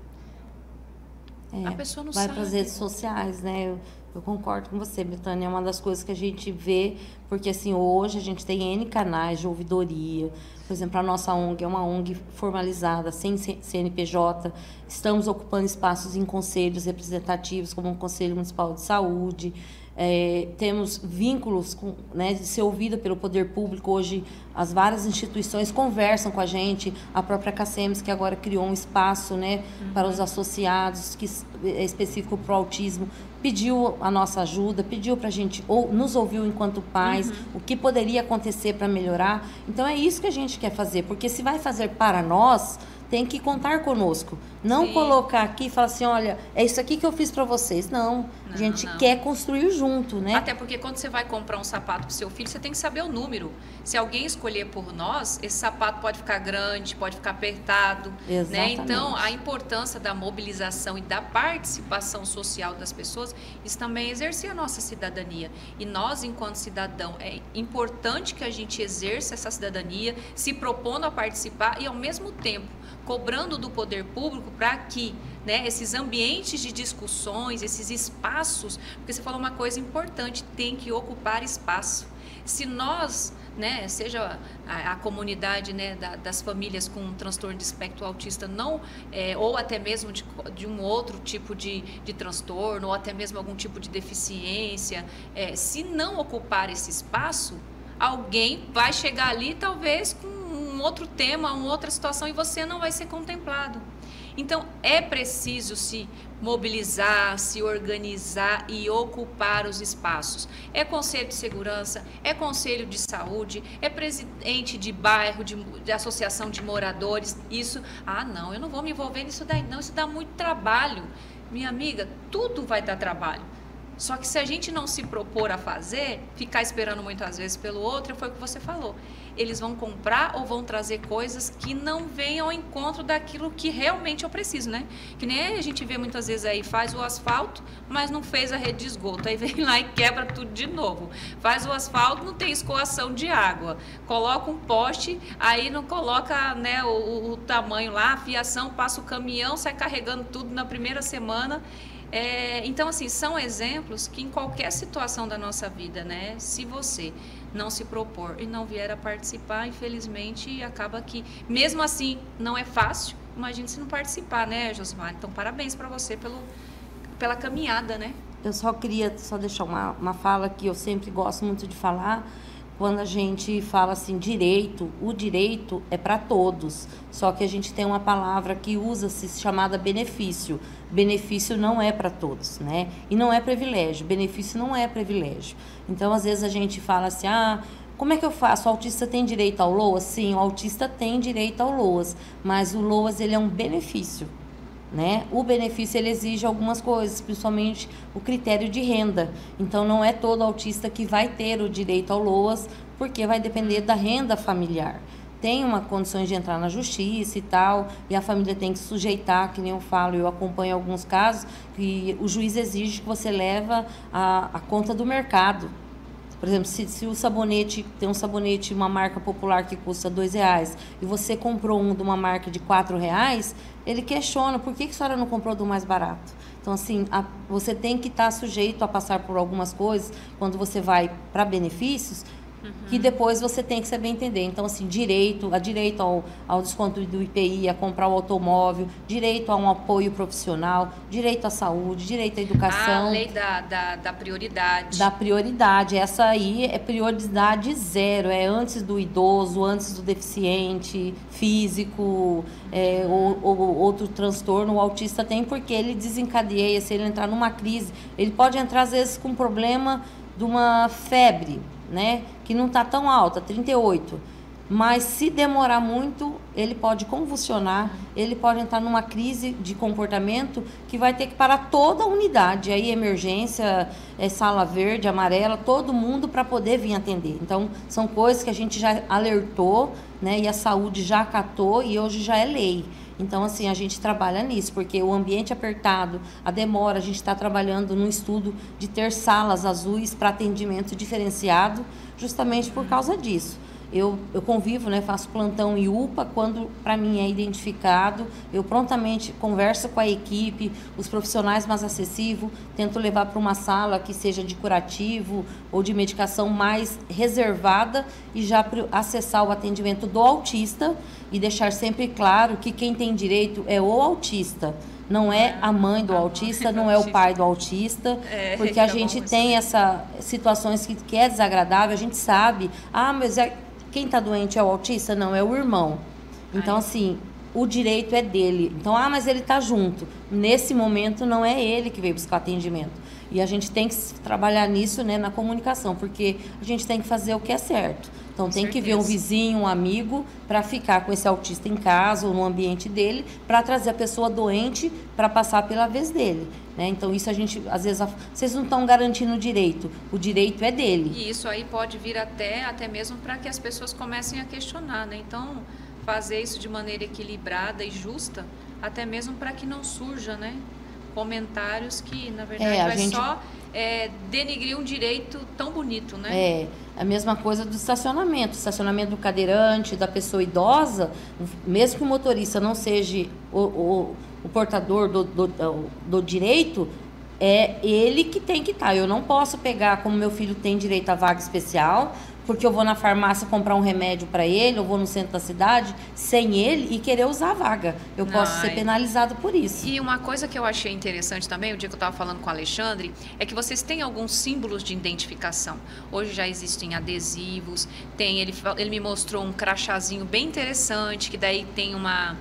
A pessoa não sabe. Vai para as redes sociais, né? Eu concordo com você, Betânia, é uma das coisas que a gente vê, porque assim, hoje a gente tem N canais de ouvidoria. Por exemplo, a nossa ONG é uma ONG formalizada, sem CNPJ, estamos ocupando espaços em conselhos representativos, como o Conselho Municipal de Saúde, temos vínculos né, de ser ouvida pelo poder público. Hoje as várias instituições conversam com a gente, a própria CACEMS, que agora criou um espaço, né, para os associados, que é específico para o autismo, pediu a nossa ajuda, pediu para a gente, ou nos ouviu enquanto pais, o que poderia acontecer para melhorar. Então é isso que a gente quer fazer, porque se vai fazer para nós, tem que contar conosco. Não colocar aqui e falar assim, olha, é isso aqui que eu fiz para vocês. Não, a gente quer construir junto, né? Até porque quando você vai comprar um sapato pro seu filho, você tem que saber o número. Se alguém escolher por nós, esse sapato pode ficar grande, pode ficar apertado. Exatamente. Né? Então, a importância da mobilização e da participação social das pessoas, isso também exercer a nossa cidadania. E nós, enquanto cidadão, é importante que a gente exerça essa cidadania, se propondo a participar e, ao mesmo tempo, cobrando do poder público para que, né, esses ambientes de discussões, esses espaços, porque você falou uma coisa importante, tem que ocupar espaço. Se nós, né, seja a comunidade, né, das famílias com transtorno de espectro autista, não, ou até mesmo de um outro tipo de transtorno, ou até mesmo algum tipo de deficiência, se não ocupar esse espaço, alguém vai chegar ali talvez com um outro tema, uma outra situação, e você não vai ser contemplado. Então, é preciso se mobilizar, se organizar e ocupar os espaços. É conselho de segurança, é conselho de saúde, é presidente de bairro, de associação de moradores. Isso, não, eu não vou me envolver nisso daí, não, isso dá muito trabalho. Minha amiga, tudo vai dar trabalho. Só que se a gente não se propor a fazer, ficar esperando muitas vezes pelo outro, foi o que você falou. Eles vão comprar ou vão trazer coisas que não venham ao encontro daquilo que realmente eu preciso, né? Que nem a gente vê muitas vezes aí, faz o asfalto, mas não fez a rede de esgoto. Aí vem lá e quebra tudo de novo. Faz o asfalto, não tem escoação de água. Coloca um poste, aí não coloca, né, o tamanho lá, a fiação, passa o caminhão, sai carregando tudo na primeira semana. Então, assim, são exemplos que em qualquer situação da nossa vida, né, se você não se propor e não vier a participar, infelizmente, acaba que, mesmo assim, não é fácil. Imagine se não participar, né, Josimar? Então, parabéns para você pela caminhada, né? Eu só queria deixar uma fala que eu sempre gosto muito de falar. Quando a gente fala assim, direito, o direito é para todos, só que a gente tem uma palavra que usa-se chamada benefício. Benefício não é para todos, né? E não é privilégio, benefício não é privilégio. Então, às vezes a gente fala assim, como é que eu faço? O autista tem direito ao LOAS? Sim, o autista tem direito ao LOAS, mas o LOAS ele é um benefício. Né? O benefício ele exige algumas coisas, principalmente o critério de renda. Então, não é todo autista que vai ter o direito ao LOAS, porque vai depender da renda familiar. tem uma condições de entrar na justiça e tal, e a família tem que sujeitar, que nem eu falo, eu acompanho alguns casos, que o juiz exige que você leva a conta do mercado. Por exemplo, se o sabonete, tem um sabonete, uma marca popular que custa R$2, e você comprou um de uma marca de R$4, ele questiona, por que a senhora não comprou do mais barato? Então, assim, você tem que estar sujeito a passar por algumas coisas, quando você vai para benefícios, que depois você tem que saber entender. Então, assim, direito ao desconto do IPI, a comprar o automóvel, direito a um apoio profissional, direito à saúde, direito à educação. A lei da prioridade. Da prioridade. Essa aí é prioridade zero, é antes do idoso, antes do deficiente físico, ou outro transtorno. O autista tem, porque ele desencadeia, se ele entrar numa crise, ele pode entrar às vezes com um problema de uma febre, né, que não está tão alta, 38, mas se demorar muito, ele pode convulsionar, ele pode entrar numa crise de comportamento que vai ter que parar toda a unidade, aí emergência, sala verde, amarela, todo mundo para poder vir atender. Então, são coisas que a gente já alertou, né, e a saúde já acatou e hoje já é lei. Então, assim, a gente trabalha nisso, porque o ambiente apertado, a demora, a gente está trabalhando no estudo de ter salas azuis para atendimento diferenciado, justamente por causa disso. Eu convivo, né, faço plantão em UPA, quando para mim é identificado, eu prontamente converso com a equipe, os profissionais mais acessíveis, tento levar para uma sala que seja de curativo ou de medicação mais reservada e já acessar o atendimento do autista e deixar sempre claro que quem tem direito é o autista. Não é a mãe do autista, não é o pai do autista, porque a gente tem essas situações que é desagradável, a gente sabe, mas quem está doente é o autista? Não, é o irmão. Então, assim, o direito é dele. Então, mas ele está junto. Nesse momento, não é ele que veio buscar atendimento. E a gente tem que trabalhar nisso, né, na comunicação, porque a gente tem que fazer o que é certo. Então, tem que ver um vizinho, um amigo, para ficar com esse autista em casa ou no ambiente dele, para trazer a pessoa doente para passar pela vez dele. Né? Então, isso a gente, às vezes, vocês não estão garantindo o direito é dele. E isso aí pode vir até mesmo para que as pessoas comecem a questionar, né? Então, fazer isso de maneira equilibrada e justa, até mesmo para que não surja, né, comentários que, na verdade, só denigrir um direito tão bonito, né? A mesma coisa do estacionamento do cadeirante, da pessoa idosa, mesmo que o motorista não seja o portador do direito, é ele que tem que estar. Eu não posso pegar, como meu filho tem direito à vaga especial, porque eu vou na farmácia comprar um remédio para ele, eu vou no centro da cidade, sem ele, e querer usar a vaga. Eu posso ser penalizado por isso. E uma coisa que eu achei interessante também, o dia que eu estava falando com o Alexandre, é que vocês têm alguns símbolos de identificação. Hoje já existem adesivos, ele me mostrou um crachazinho bem interessante, que daí tem uma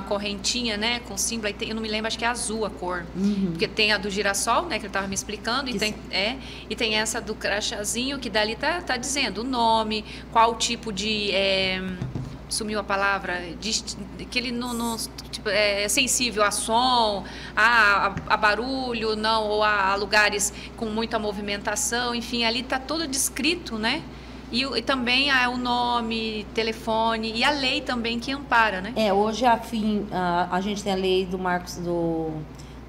correntinha, né, com símbolo, aí eu não me lembro, acho que é azul a cor, porque tem a do girassol, né, que ele estava me explicando, e tem essa do crachazinho, que dali tá dizendo o nome, qual tipo de, sumiu a palavra, que ele não tipo, é sensível a som, a barulho, não, ou a lugares com muita movimentação, enfim, ali tá todo descrito, né? E também o nome, telefone e a lei também que ampara, né? Hoje a gente tem a lei do Marcos do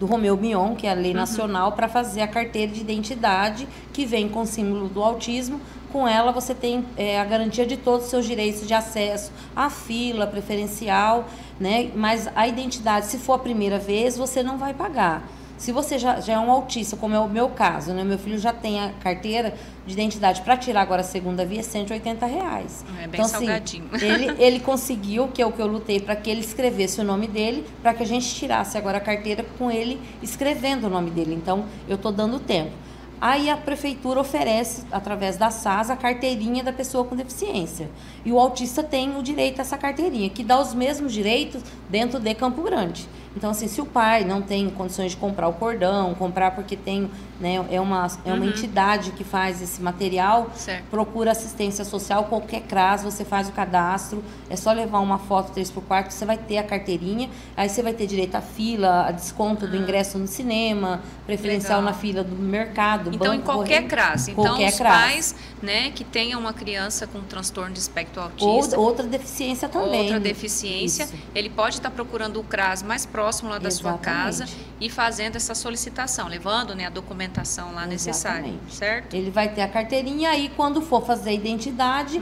Romeu Mion, que é a lei nacional, para fazer a carteira de identidade, que vem com o símbolo do autismo. Com ela você tem a garantia de todos os seus direitos de acesso à fila preferencial, né? Mas a identidade, se for a primeira vez, você não vai pagar. Se você já é um autista, como é o meu caso, né? Meu filho já tem a carteira de identidade para tirar agora a segunda via, R$180. É bem salgadinho. Assim, ele conseguiu, que é o que eu lutei, para que ele escrevesse o nome dele, para que a gente tirasse agora a carteira com ele escrevendo o nome dele. Então, eu estou dando tempo. Aí a prefeitura oferece, através da SAS, a carteirinha da pessoa com deficiência. E o autista tem o direito a essa carteirinha, que dá os mesmos direitos dentro de Campo Grande. Então, assim, se o pai não tem condições de comprar o cordão, comprar porque tem, né, é uma entidade que faz esse material, certo. Procura assistência social, qualquer CRAS, você faz o cadastro, é só levar uma foto 3x4, você vai ter a carteirinha, aí você vai ter direito à fila, a desconto do ingresso no cinema, preferencial Legal. na fila do mercado, então, banco, em qualquer CRAS. Então, qualquer os CRAS. pais, né, que tenham uma criança com transtorno de espectro autista, ou outra deficiência também. Outra deficiência, Isso. ele pode estar procurando o CRAS mais próximo lá da sua casa Exatamente. e fazendo essa solicitação, levando, né, a documentação lá necessária, certo? Ele vai ter a carteirinha, aí quando for fazer a identidade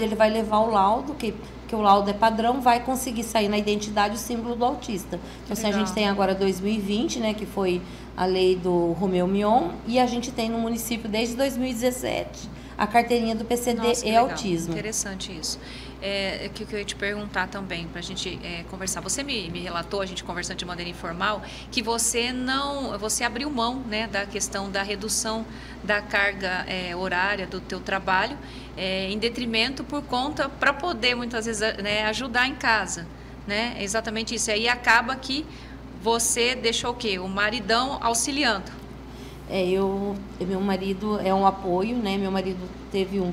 ele vai levar o laudo, que o laudo é padrão, vai conseguir sair na identidade o símbolo do autista. Então, assim, a gente tem agora 2020, né, que foi a lei do Romeu Mion, e a gente tem no município desde 2017 a carteirinha do PCD. Nossa, e autismo. Interessante isso. Que eu ia te perguntar também, para a gente conversar. Você me relatou, a gente conversando de maneira informal, que você abriu mão, né, da questão da redução da carga horária do teu trabalho, em detrimento por conta, para poder muitas vezes, né, ajudar em casa, né? É exatamente isso. Aí acaba que você deixou o quê? O maridão auxiliando. Meu marido é um apoio, né? Meu marido teve um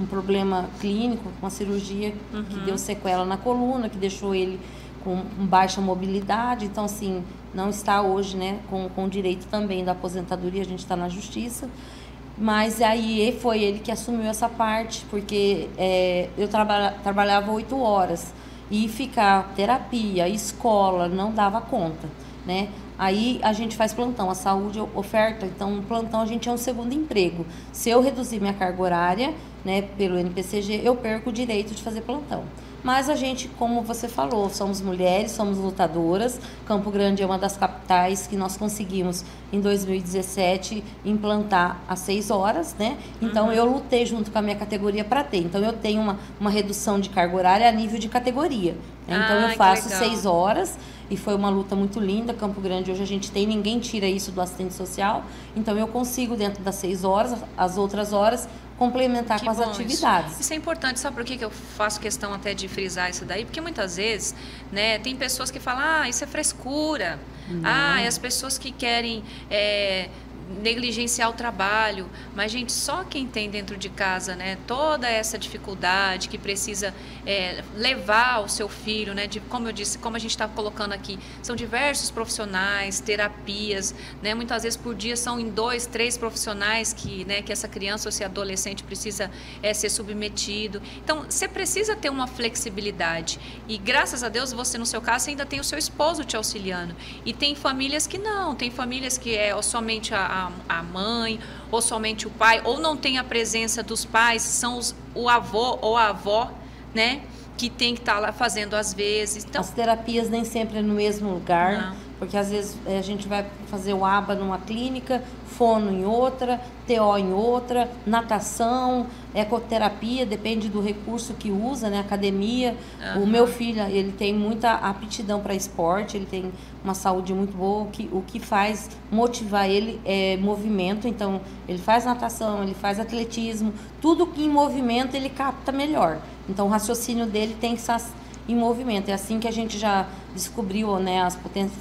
problema clínico, uma cirurgia que deu sequela na coluna, que deixou ele com baixa mobilidade. Então, assim, não está hoje, né, com direito também da aposentadoria, a gente está na justiça. Mas aí foi ele que assumiu essa parte, porque eu trabalhava 8 horas e ficar terapia, escola, não dava conta, né? Aí a gente faz plantão, a saúde oferta, então no plantão a gente é um segundo emprego. Se eu reduzir minha carga horária, né, pelo NPCG, eu perco o direito de fazer plantão. Mas a gente, como você falou, somos mulheres, somos lutadoras. Campo Grande é uma das capitais que nós conseguimos, em 2017, implantar às 6 horas, né? Então, eu lutei junto com a minha categoria para ter. Então, eu tenho uma redução de carga horária a nível de categoria. Então, eu faço 6 horas e foi uma luta muito linda. Campo Grande, hoje a gente tem, ninguém tira isso do assistente social. Então, eu consigo, dentro das 6 horas, as outras horas, complementar com as atividades. Isso é importante, sabe por que eu faço questão até de frisar isso daí? Porque muitas vezes, né, tem pessoas que falam, isso é frescura. É as pessoas que querem negligenciar o trabalho, mas gente, só quem tem dentro de casa, né, toda essa dificuldade que precisa levar o seu filho, né, como eu disse, como a gente está colocando aqui, são diversos profissionais, terapias, né, muitas vezes por dia são em 2, 3 profissionais que essa criança ou esse adolescente precisa ser submetido. Então, você precisa ter uma flexibilidade e graças a Deus você, no seu caso, ainda tem o seu esposo te auxiliando, e tem famílias que não, tem famílias que somente a mãe, ou somente o pai, ou não tem a presença dos pais, são o avô ou a avó, né, que tem que estar lá fazendo às vezes. Então, as terapias nem sempre é no mesmo lugar, não. Porque às vezes a gente vai fazer o ABA numa clínica, fono em outra, TO em outra, natação, ecoterapia, depende do recurso que usa, né? Academia. O meu filho, ele tem muita aptidão para esporte, ele tem uma saúde muito boa, o que faz motivar ele é movimento, então ele faz natação, ele faz atletismo, tudo que em movimento ele capta melhor. Então o raciocínio dele tem que estar em movimento. É assim que a gente já descobriu, né, as potências,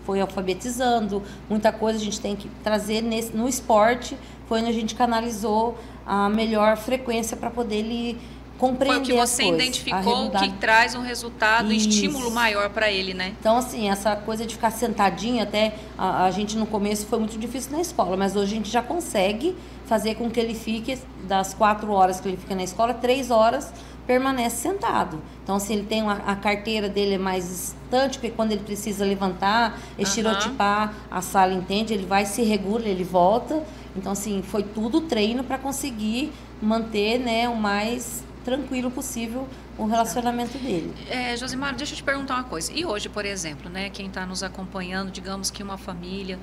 foi alfabetizando, muita coisa a gente tem que trazer no esporte, foi onde a gente canalizou a melhor frequência para poder ele compreender as coisas. Foi o que você identificou que traz um resultado, estímulo maior para ele, né? Então, assim, essa coisa de ficar sentadinho, até a gente no começo foi muito difícil na escola, mas hoje a gente já consegue fazer com que ele fique, das 4 horas que ele fica na escola, 3 horas permanece sentado. Então, se ele tem a carteira dele é mais distante, porque quando ele precisa levantar, estereotipar, a sala entende, ele vai, se regula, ele volta. Então, assim, foi tudo treino para conseguir manter, né, o mais tranquilo possível o relacionamento dele. Josimar, deixa eu te perguntar uma coisa. E hoje, por exemplo, né, quem está nos acompanhando, digamos que uma família,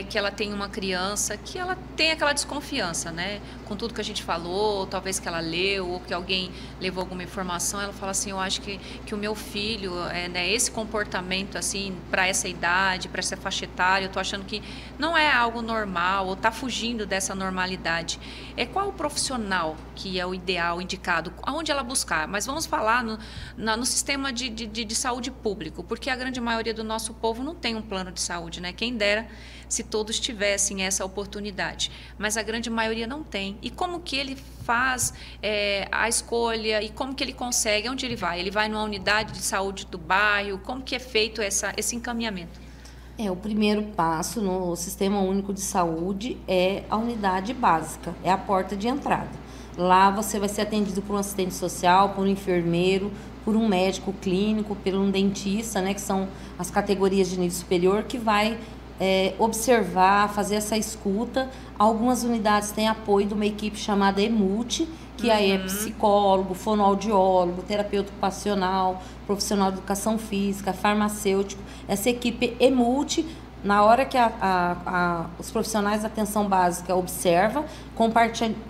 que ela tem uma criança, que ela tem aquela desconfiança, né, com tudo que a gente falou, talvez que ela leu, ou que alguém levou alguma informação, ela fala assim, eu acho que o meu filho, né, esse comportamento, assim, para essa idade, para essa faixa etária, eu estou achando que não é algo normal, ou está fugindo dessa normalidade. Qual o profissional que é o ideal, indicado? Aonde ela buscar? Mas mas vamos falar no sistema de saúde público, porque a grande maioria do nosso povo não tem um plano de saúde, né? Quem dera se todos tivessem essa oportunidade, mas a grande maioria não tem. E como que ele faz a escolha e como que ele consegue? Onde ele vai? Ele vai numa unidade de saúde do bairro? Como que é feito esse encaminhamento? O primeiro passo no Sistema Único de Saúde é a unidade básica, é a porta de entrada. Lá você vai ser atendido por um assistente social, por um enfermeiro, por um médico clínico, por um dentista, né, que são as categorias de nível superior, que vai observar, fazer essa escuta. Algumas unidades têm apoio de uma equipe chamada EMUT, que aí é psicólogo, fonoaudiólogo, terapeuta ocupacional, profissional de educação física, farmacêutico. Essa equipe EMUT, na hora que os profissionais da atenção básica observam,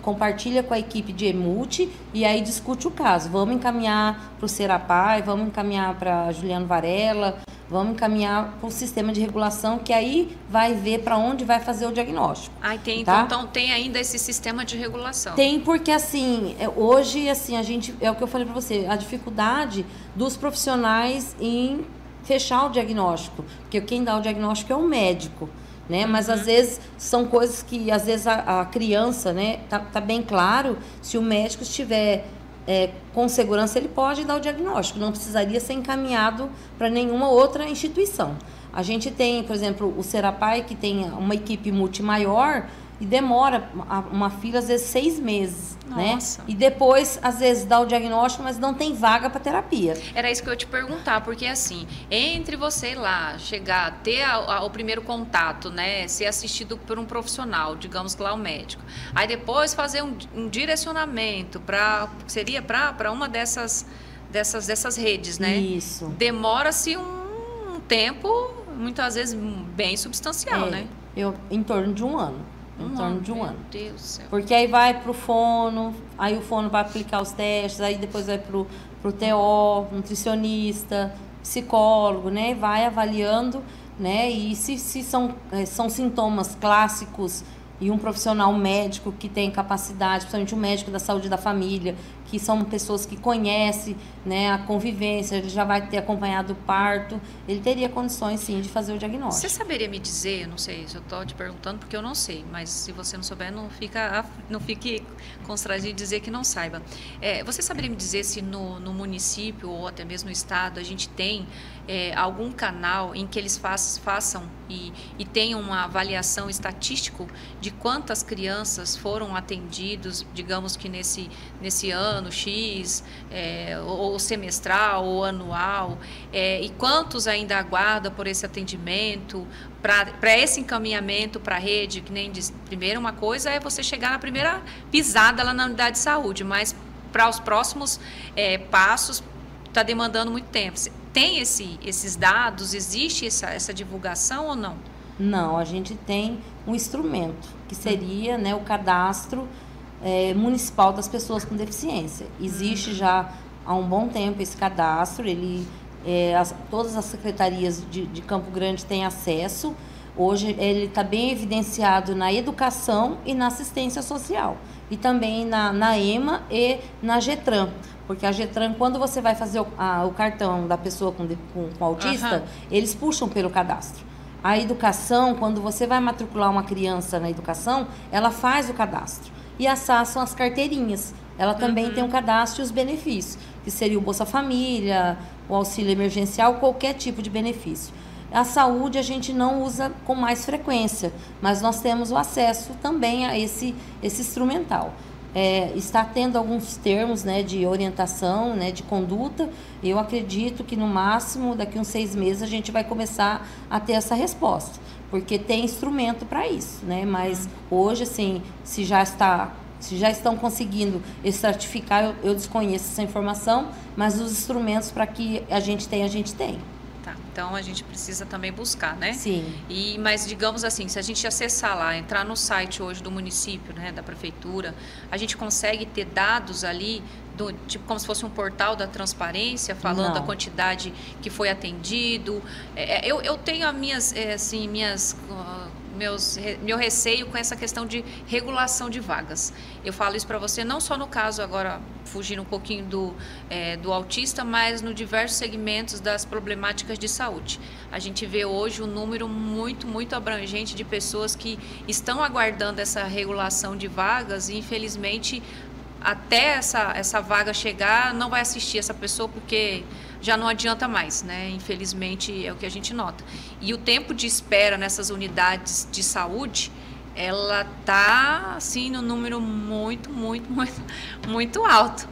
compartilha com a equipe de EMUT e aí discute o caso. Vamos encaminhar para o Serapai, vamos encaminhar para Juliano Varela, vamos encaminhar para o sistema de regulação, que aí vai ver para onde vai fazer o diagnóstico. Tem. Tá? Então tem ainda esse sistema de regulação. Tem, porque assim, hoje, assim, a gente, é o que eu falei para você, a dificuldade dos profissionais em fechar o diagnóstico, porque quem dá o diagnóstico é o médico, né? Mas às vezes são coisas que, às vezes a criança, né, tá bem claro, se o médico estiver com segurança, ele pode dar o diagnóstico, não precisaria ser encaminhado para nenhuma outra instituição. A gente tem, por exemplo, o Serapai, que tem uma equipe multimaior e demora uma fila, às vezes, 6 meses. Nossa. Né? E depois, às vezes, dá o diagnóstico, mas não tem vaga para terapia. Era isso que eu ia te perguntar, porque assim, entre você ir lá, chegar, ter o primeiro contato, né, ser assistido por um profissional, digamos que lá o médico, aí depois fazer um direcionamento seria para uma dessas redes, né? Isso. Demora-se um tempo, muitas vezes, bem substancial, né? Em torno de um ano. Em torno de um ano. Meu Deus do céu. Porque aí vai pro fono, aí o fono vai aplicar os testes, aí depois vai pro TO, nutricionista, psicólogo, né? Vai avaliando, né? E se são sintomas clássicos e um profissional médico que tem capacidade, principalmente um médico da saúde da família, que são pessoas que conhecem, né, a convivência, ele já vai ter acompanhado o parto, ele teria condições, sim, de fazer o diagnóstico. Você saberia me dizer, eu não sei, eu estou te perguntando porque eu não sei, mas se você não souber, não fique constrangido de dizer que não saiba. Você saberia me dizer se no município ou até mesmo no estado a gente tem algum canal em que eles façam e tenham uma avaliação estatística de quantas crianças foram atendidos, digamos que nesse ano X, ou semestral ou anual, e quantos ainda aguardam por esse atendimento, para esse encaminhamento para a rede, que nem diz, primeiro uma coisa é você chegar na primeira pisada lá na unidade de saúde, mas para os próximos passos está demandando muito tempo. Tem esses dados, existe essa divulgação ou não? Não, a gente tem um instrumento, que seria, né, o cadastro municipal das pessoas com deficiência. Existe já há um bom tempo esse cadastro, todas as secretarias de Campo Grande têm acesso. Hoje ele está bem evidenciado na educação e na assistência social, e também na EMA e na GETRAN, porque a GETRAN, quando você vai fazer o cartão da pessoa com autista, eles puxam pelo cadastro. A educação, quando você vai matricular uma criança na educação, ela faz o cadastro. E as SAS são as carteirinhas. Ela também tem um cadastro e os benefícios, que seria o Bolsa Família, o auxílio emergencial, qualquer tipo de benefício. A saúde a gente não usa com mais frequência, mas nós temos o acesso também a esse instrumental. Está tendo alguns termos, né, de orientação, né, de conduta. Eu acredito que no máximo daqui uns 6 meses a gente vai começar a ter essa resposta, porque tem instrumento para isso, né? Mas hoje, assim, se já estão conseguindo certificar, eu desconheço essa informação, mas os instrumentos para que a gente tem. Tá, então a gente precisa também buscar, né? Sim. Mas digamos assim, se a gente acessar lá, entrar no site hoje do município, né, da prefeitura, a gente consegue ter dados ali, tipo como se fosse um portal da transparência, falando da quantidade que foi atendido. Eu tenho as minhas meu receio com essa questão de regulação de vagas. Eu falo isso para você não só no caso agora, fugindo um pouquinho do autista, mas no diversos segmentos das problemáticas de saúde. A gente vê hoje um número muito abrangente de pessoas que estão aguardando essa regulação de vagas e, infelizmente, até essa vaga chegar, não vai assistir essa pessoa porque já não adianta mais, né? Infelizmente, é o que a gente nota. E o tempo de espera nessas unidades de saúde, ela tá assim no número muito alto.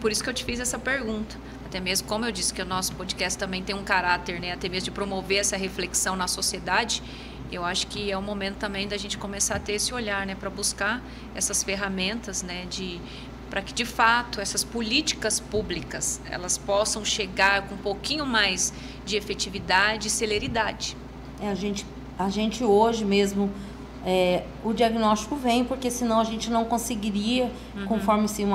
Por isso que eu te fiz essa pergunta. Até mesmo, como eu disse, que o nosso podcast também tem um caráter, né, até mesmo de promover essa reflexão na sociedade. Eu acho que é o momento também da gente começar a ter esse olhar, né, para buscar essas ferramentas, né, para que de fato essas políticas públicas elas possam chegar com um pouquinho mais de efetividade e celeridade. A gente hoje mesmo, o diagnóstico vem, porque senão a gente não conseguiria, conforme assim,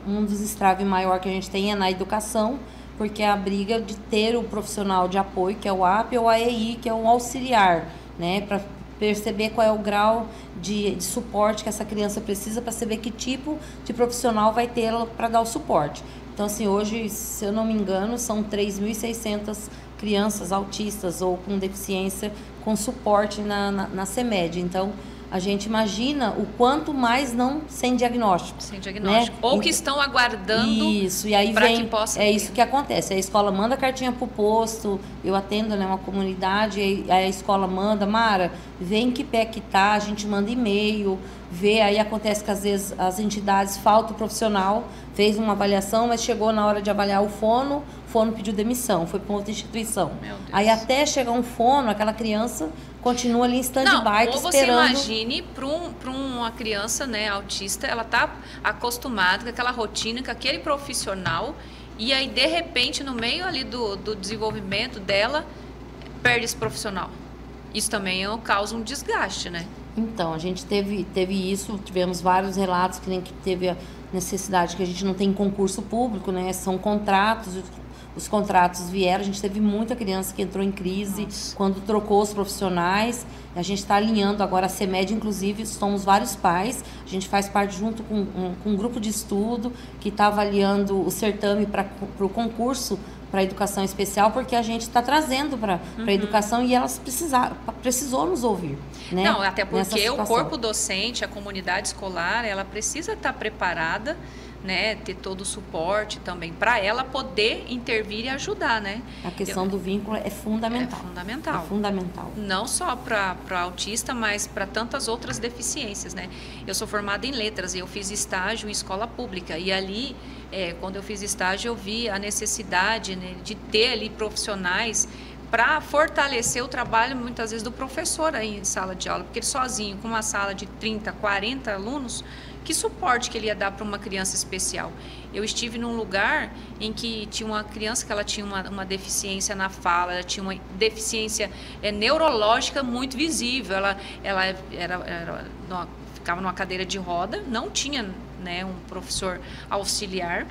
um dos estraves maior que a gente tem é na educação, porque é a briga de ter o profissional de apoio, que é o AP, ou a EI, que é um auxiliar, né, para perceber qual é o grau de suporte que essa criança precisa, para saber que tipo de profissional vai ter para dar o suporte. Então, assim, hoje, se eu não me engano, são 3.600 crianças autistas ou com deficiência com suporte na CEMED. Então, a gente imagina o quanto mais não sem diagnóstico. Sem diagnóstico. Né? Ou que estão aguardando. Isso, e aí vem, que possa ter. Isso que acontece. A escola manda cartinha pro posto, eu atendo, né, uma comunidade, aí a escola manda, Mara, vem que pé que tá, a gente manda e-mail, vê, aí acontece que às vezes as entidades falta o profissional, fez uma avaliação, mas chegou na hora de avaliar o fono pediu demissão, foi para outra instituição. Aí até chegar um fono, aquela criança continua ali em stand-by esperando. Ou você imagine, para uma criança, né, autista, ela tá acostumada com aquela rotina, com aquele profissional, e aí de repente no meio ali do desenvolvimento dela, perde esse profissional. Isso também causa um desgaste, né? Então, a gente teve isso, tivemos vários relatos que teve a necessidade, que a gente não tem concurso público, né? São contratos, os contratos vieram, a gente teve muita criança que entrou em crise. Nossa. Quando trocou os profissionais. A gente está alinhando agora a CEMED, inclusive, somos vários pais, a gente faz parte junto com um grupo de estudo que está avaliando o certame para o concurso para a educação especial, porque a gente está trazendo para a educação e elas precisou nos ouvir. Né? Não, até porque o corpo docente, a comunidade escolar, ela precisa estar preparada, né, ter todo o suporte também para ela poder intervir e ajudar, né? A questão do vínculo é fundamental. É fundamental. É fundamental. Não só para autista, mas para tantas outras deficiências, né? Eu sou formada em letras e eu fiz estágio em escola pública e ali, quando eu fiz estágio, eu vi a necessidade, né, de ter ali profissionais para fortalecer o trabalho, muitas vezes, do professor aí em sala de aula, porque ele sozinho, com uma sala de 30, 40 alunos, que suporte que ele ia dar para uma criança especial? Eu estive num lugar em que tinha uma criança que ela tinha uma deficiência na fala, ela tinha uma deficiência neurológica muito visível, ela ficava numa cadeira de roda, não tinha, né, um professor auxiliar,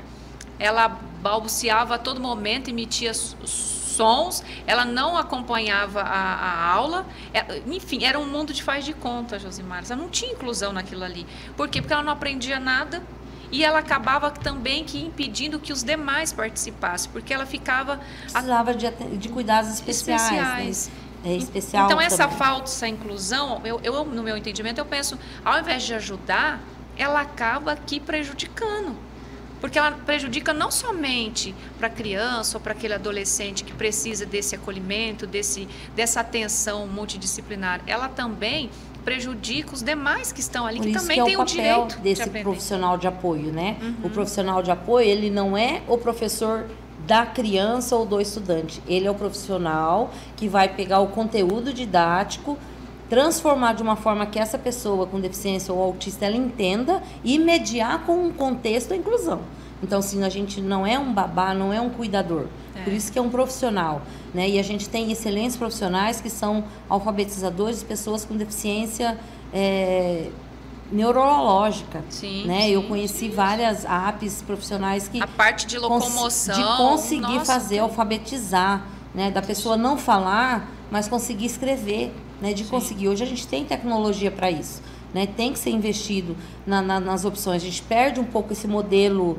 ela balbuciava a todo momento, emitia sons, ela não acompanhava a aula, enfim, era um mundo de faz de conta, Josimar. Ela não tinha inclusão naquilo ali. Por quê? Porque ela não aprendia nada e ela acabava também que impedindo que os demais participassem, porque ela ficava... Precisava de cuidados especiais. Né? Especial então, essa também. falta, essa inclusão, eu, no meu entendimento, eu penso, ao invés de ajudar, ela acaba aqui prejudicando. Porque ela prejudica não somente para a criança ou para aquele adolescente que precisa desse acolhimento, dessa atenção multidisciplinar. Ela também prejudica os demais que estão ali, que também têm o direito desse de aprender. Profissional de apoio, né? O profissional de apoio, ele não é o professor da criança ou do estudante. Ele é o profissional que vai pegar o conteúdo didático, transformar de uma forma que essa pessoa com deficiência ou autista ela entenda e mediar com um contexto da inclusão. Então, assim, a gente não é um babá, não é um cuidador. Por isso que é um profissional, né? E a gente tem excelentes profissionais que são alfabetizadores de pessoas com deficiência neurológica. Sim, né? Eu conheci várias APs profissionais que... A parte de locomoção... De conseguir fazer, alfabetizar, né? Da pessoa não falar, mas conseguir escrever. né, de conseguir. Hoje a gente tem tecnologia para isso, né? Tem que ser investido nas opções. A gente perde um pouco esse modelo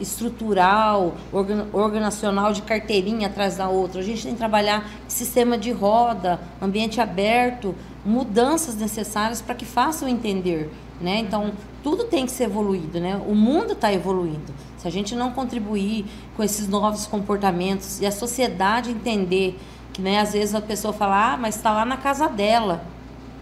estrutural, organizacional, de carteirinha atrás da outra. A gente tem que trabalhar sistema de roda, ambiente aberto, mudanças necessárias para que façam entender, né? Então, tudo tem que ser evoluído, né? O mundo está evoluindo. Se a gente não contribuir com esses novos comportamentos e a sociedade entender que, né, às vezes a pessoa fala, mas está lá na casa dela,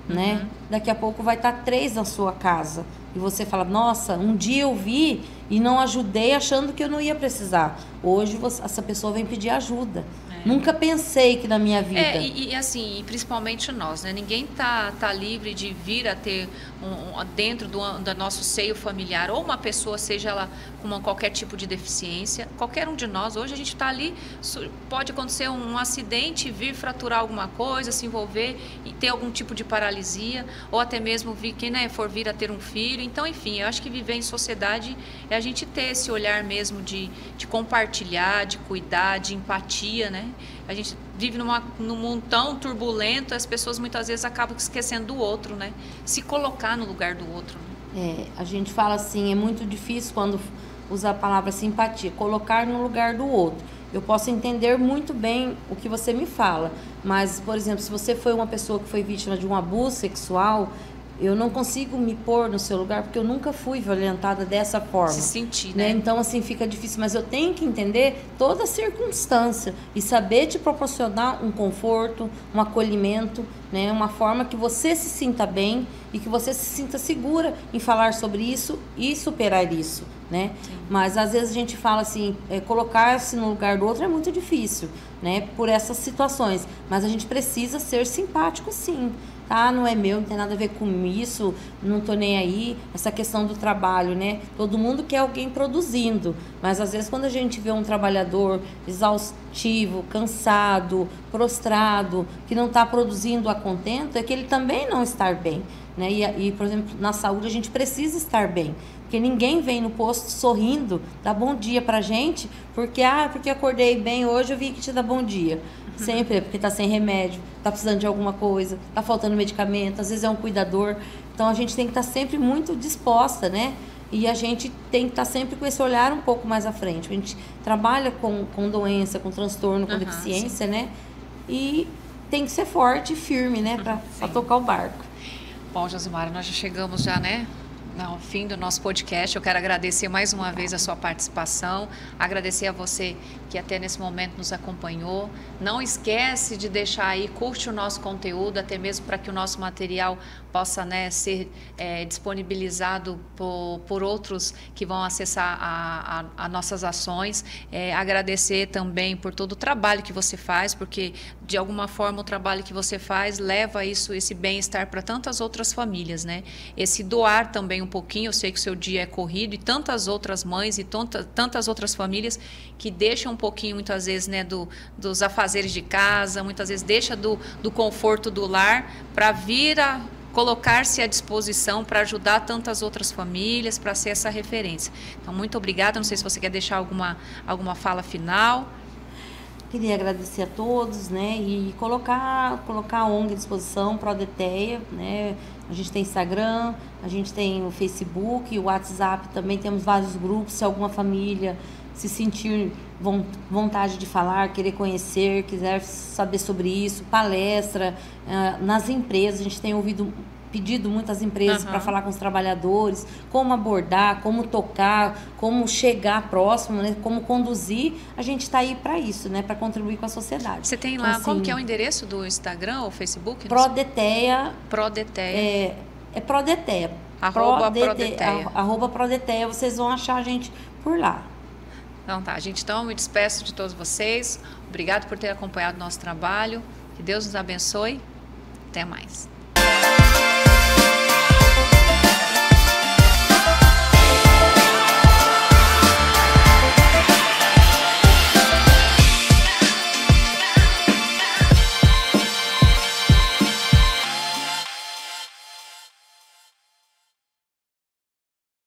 né? Daqui a pouco vai estar 3 na sua casa. E você fala, nossa, um dia eu vi e não ajudei achando que eu não ia precisar. Hoje essa pessoa vem pedir ajuda. Nunca pensei que na minha vida... E assim, principalmente nós, né? Ninguém tá livre de vir a ter dentro do nosso seio familiar, ou uma pessoa, seja ela com qualquer tipo de deficiência, qualquer um de nós, hoje a gente está ali, pode acontecer um acidente, vir fraturar alguma coisa, se envolver e ter algum tipo de paralisia, ou até mesmo quem, né, for vir a ter um filho. Então, enfim, eu acho que viver em sociedade é a gente ter esse olhar mesmo de compartilhar, de cuidar, de empatia, né? A gente vive num mundo tão turbulento, as pessoas muitas vezes acabam esquecendo do outro, né? Se colocar no lugar do outro. Né? A gente fala assim, é muito difícil quando usa a palavra simpatia, colocar no lugar do outro. Eu posso entender muito bem o que você me fala, mas, por exemplo, se você foi uma pessoa que foi vítima de um abuso sexual, eu não consigo me pôr no seu lugar, porque eu nunca fui violentada dessa forma. Se sentir, né? Então, assim, fica difícil. Mas eu tenho que entender toda a circunstância e saber te proporcionar um conforto, um acolhimento, né? Uma forma que você se sinta bem e que você se sinta segura em falar sobre isso e superar isso, né? Mas, às vezes, a gente fala assim, colocar-se no lugar do outro é muito difícil, né? Por essas situações. Mas a gente precisa ser simpático, sim. Tá, não é meu, não tem nada a ver com isso, não tô nem aí. Essa questão do trabalho, né? Todo mundo quer alguém produzindo, mas às vezes quando a gente vê um trabalhador exaustivo, cansado, prostrado, que não está produzindo a contento, é que ele também não está bem, né? E, por exemplo, na saúde a gente precisa estar bem, porque ninguém vem no posto sorrindo, dá bom dia pra gente, porque acordei bem hoje, eu vim aqui te dar bom dia. Sempre é porque está sem remédio, está precisando de alguma coisa, está faltando medicamento, às vezes é um cuidador. Então a gente tem que estar sempre muito disposta, né? E a gente tem que estar sempre com esse olhar um pouco mais à frente. A gente trabalha com doença, com transtorno, com deficiência, sim, né? E tem que ser forte e firme, né? Para tocar o barco. Bom, Josimara, nós já chegamos né? Ao fim do nosso podcast. Eu quero agradecer mais uma vez a sua participação, agradecer a você que até nesse momento nos acompanhou. Não esquece de deixar aí, curte o nosso conteúdo, até mesmo para que o nosso material possa, né, ser disponibilizado por outros que vão acessar as nossas ações. Agradecer também por todo o trabalho que você faz, porque de alguma forma o trabalho que você faz leva esse bem-estar para tantas outras famílias, né? Esse doar também um pouquinho, eu sei que o seu dia é corrido, e tantas outras mães e tantas outras famílias que deixam um pouquinho, muitas vezes, né, dos afazeres de casa, muitas vezes deixa do conforto do lar para vir a colocar-se à disposição para ajudar tantas outras famílias, para ser essa referência. Então, muito obrigada. Não sei se você quer deixar alguma fala final. Queria agradecer a todos, né, e colocar a ONG à disposição, Prodeteia, né? A gente tem Instagram, a gente tem o Facebook, o WhatsApp, também temos vários grupos. Se alguma família se sentir vontade de falar, querer conhecer, quiser saber sobre isso, palestra, nas empresas, a gente tem pedido muitas empresas para falar com os trabalhadores, como abordar, como tocar, como chegar próximo, né, como conduzir. A gente está aí para isso, né, para contribuir com a sociedade. Você tem lá, então, como que é o endereço do Instagram ou Facebook? Prodeteia. Prodeteia. É Prodeteia. @Prodeteia. Vocês vão achar a gente por lá. Então tá, gente. Então, me despeço de todos vocês. Obrigado por ter acompanhado o nosso trabalho. Que Deus nos abençoe. Até mais.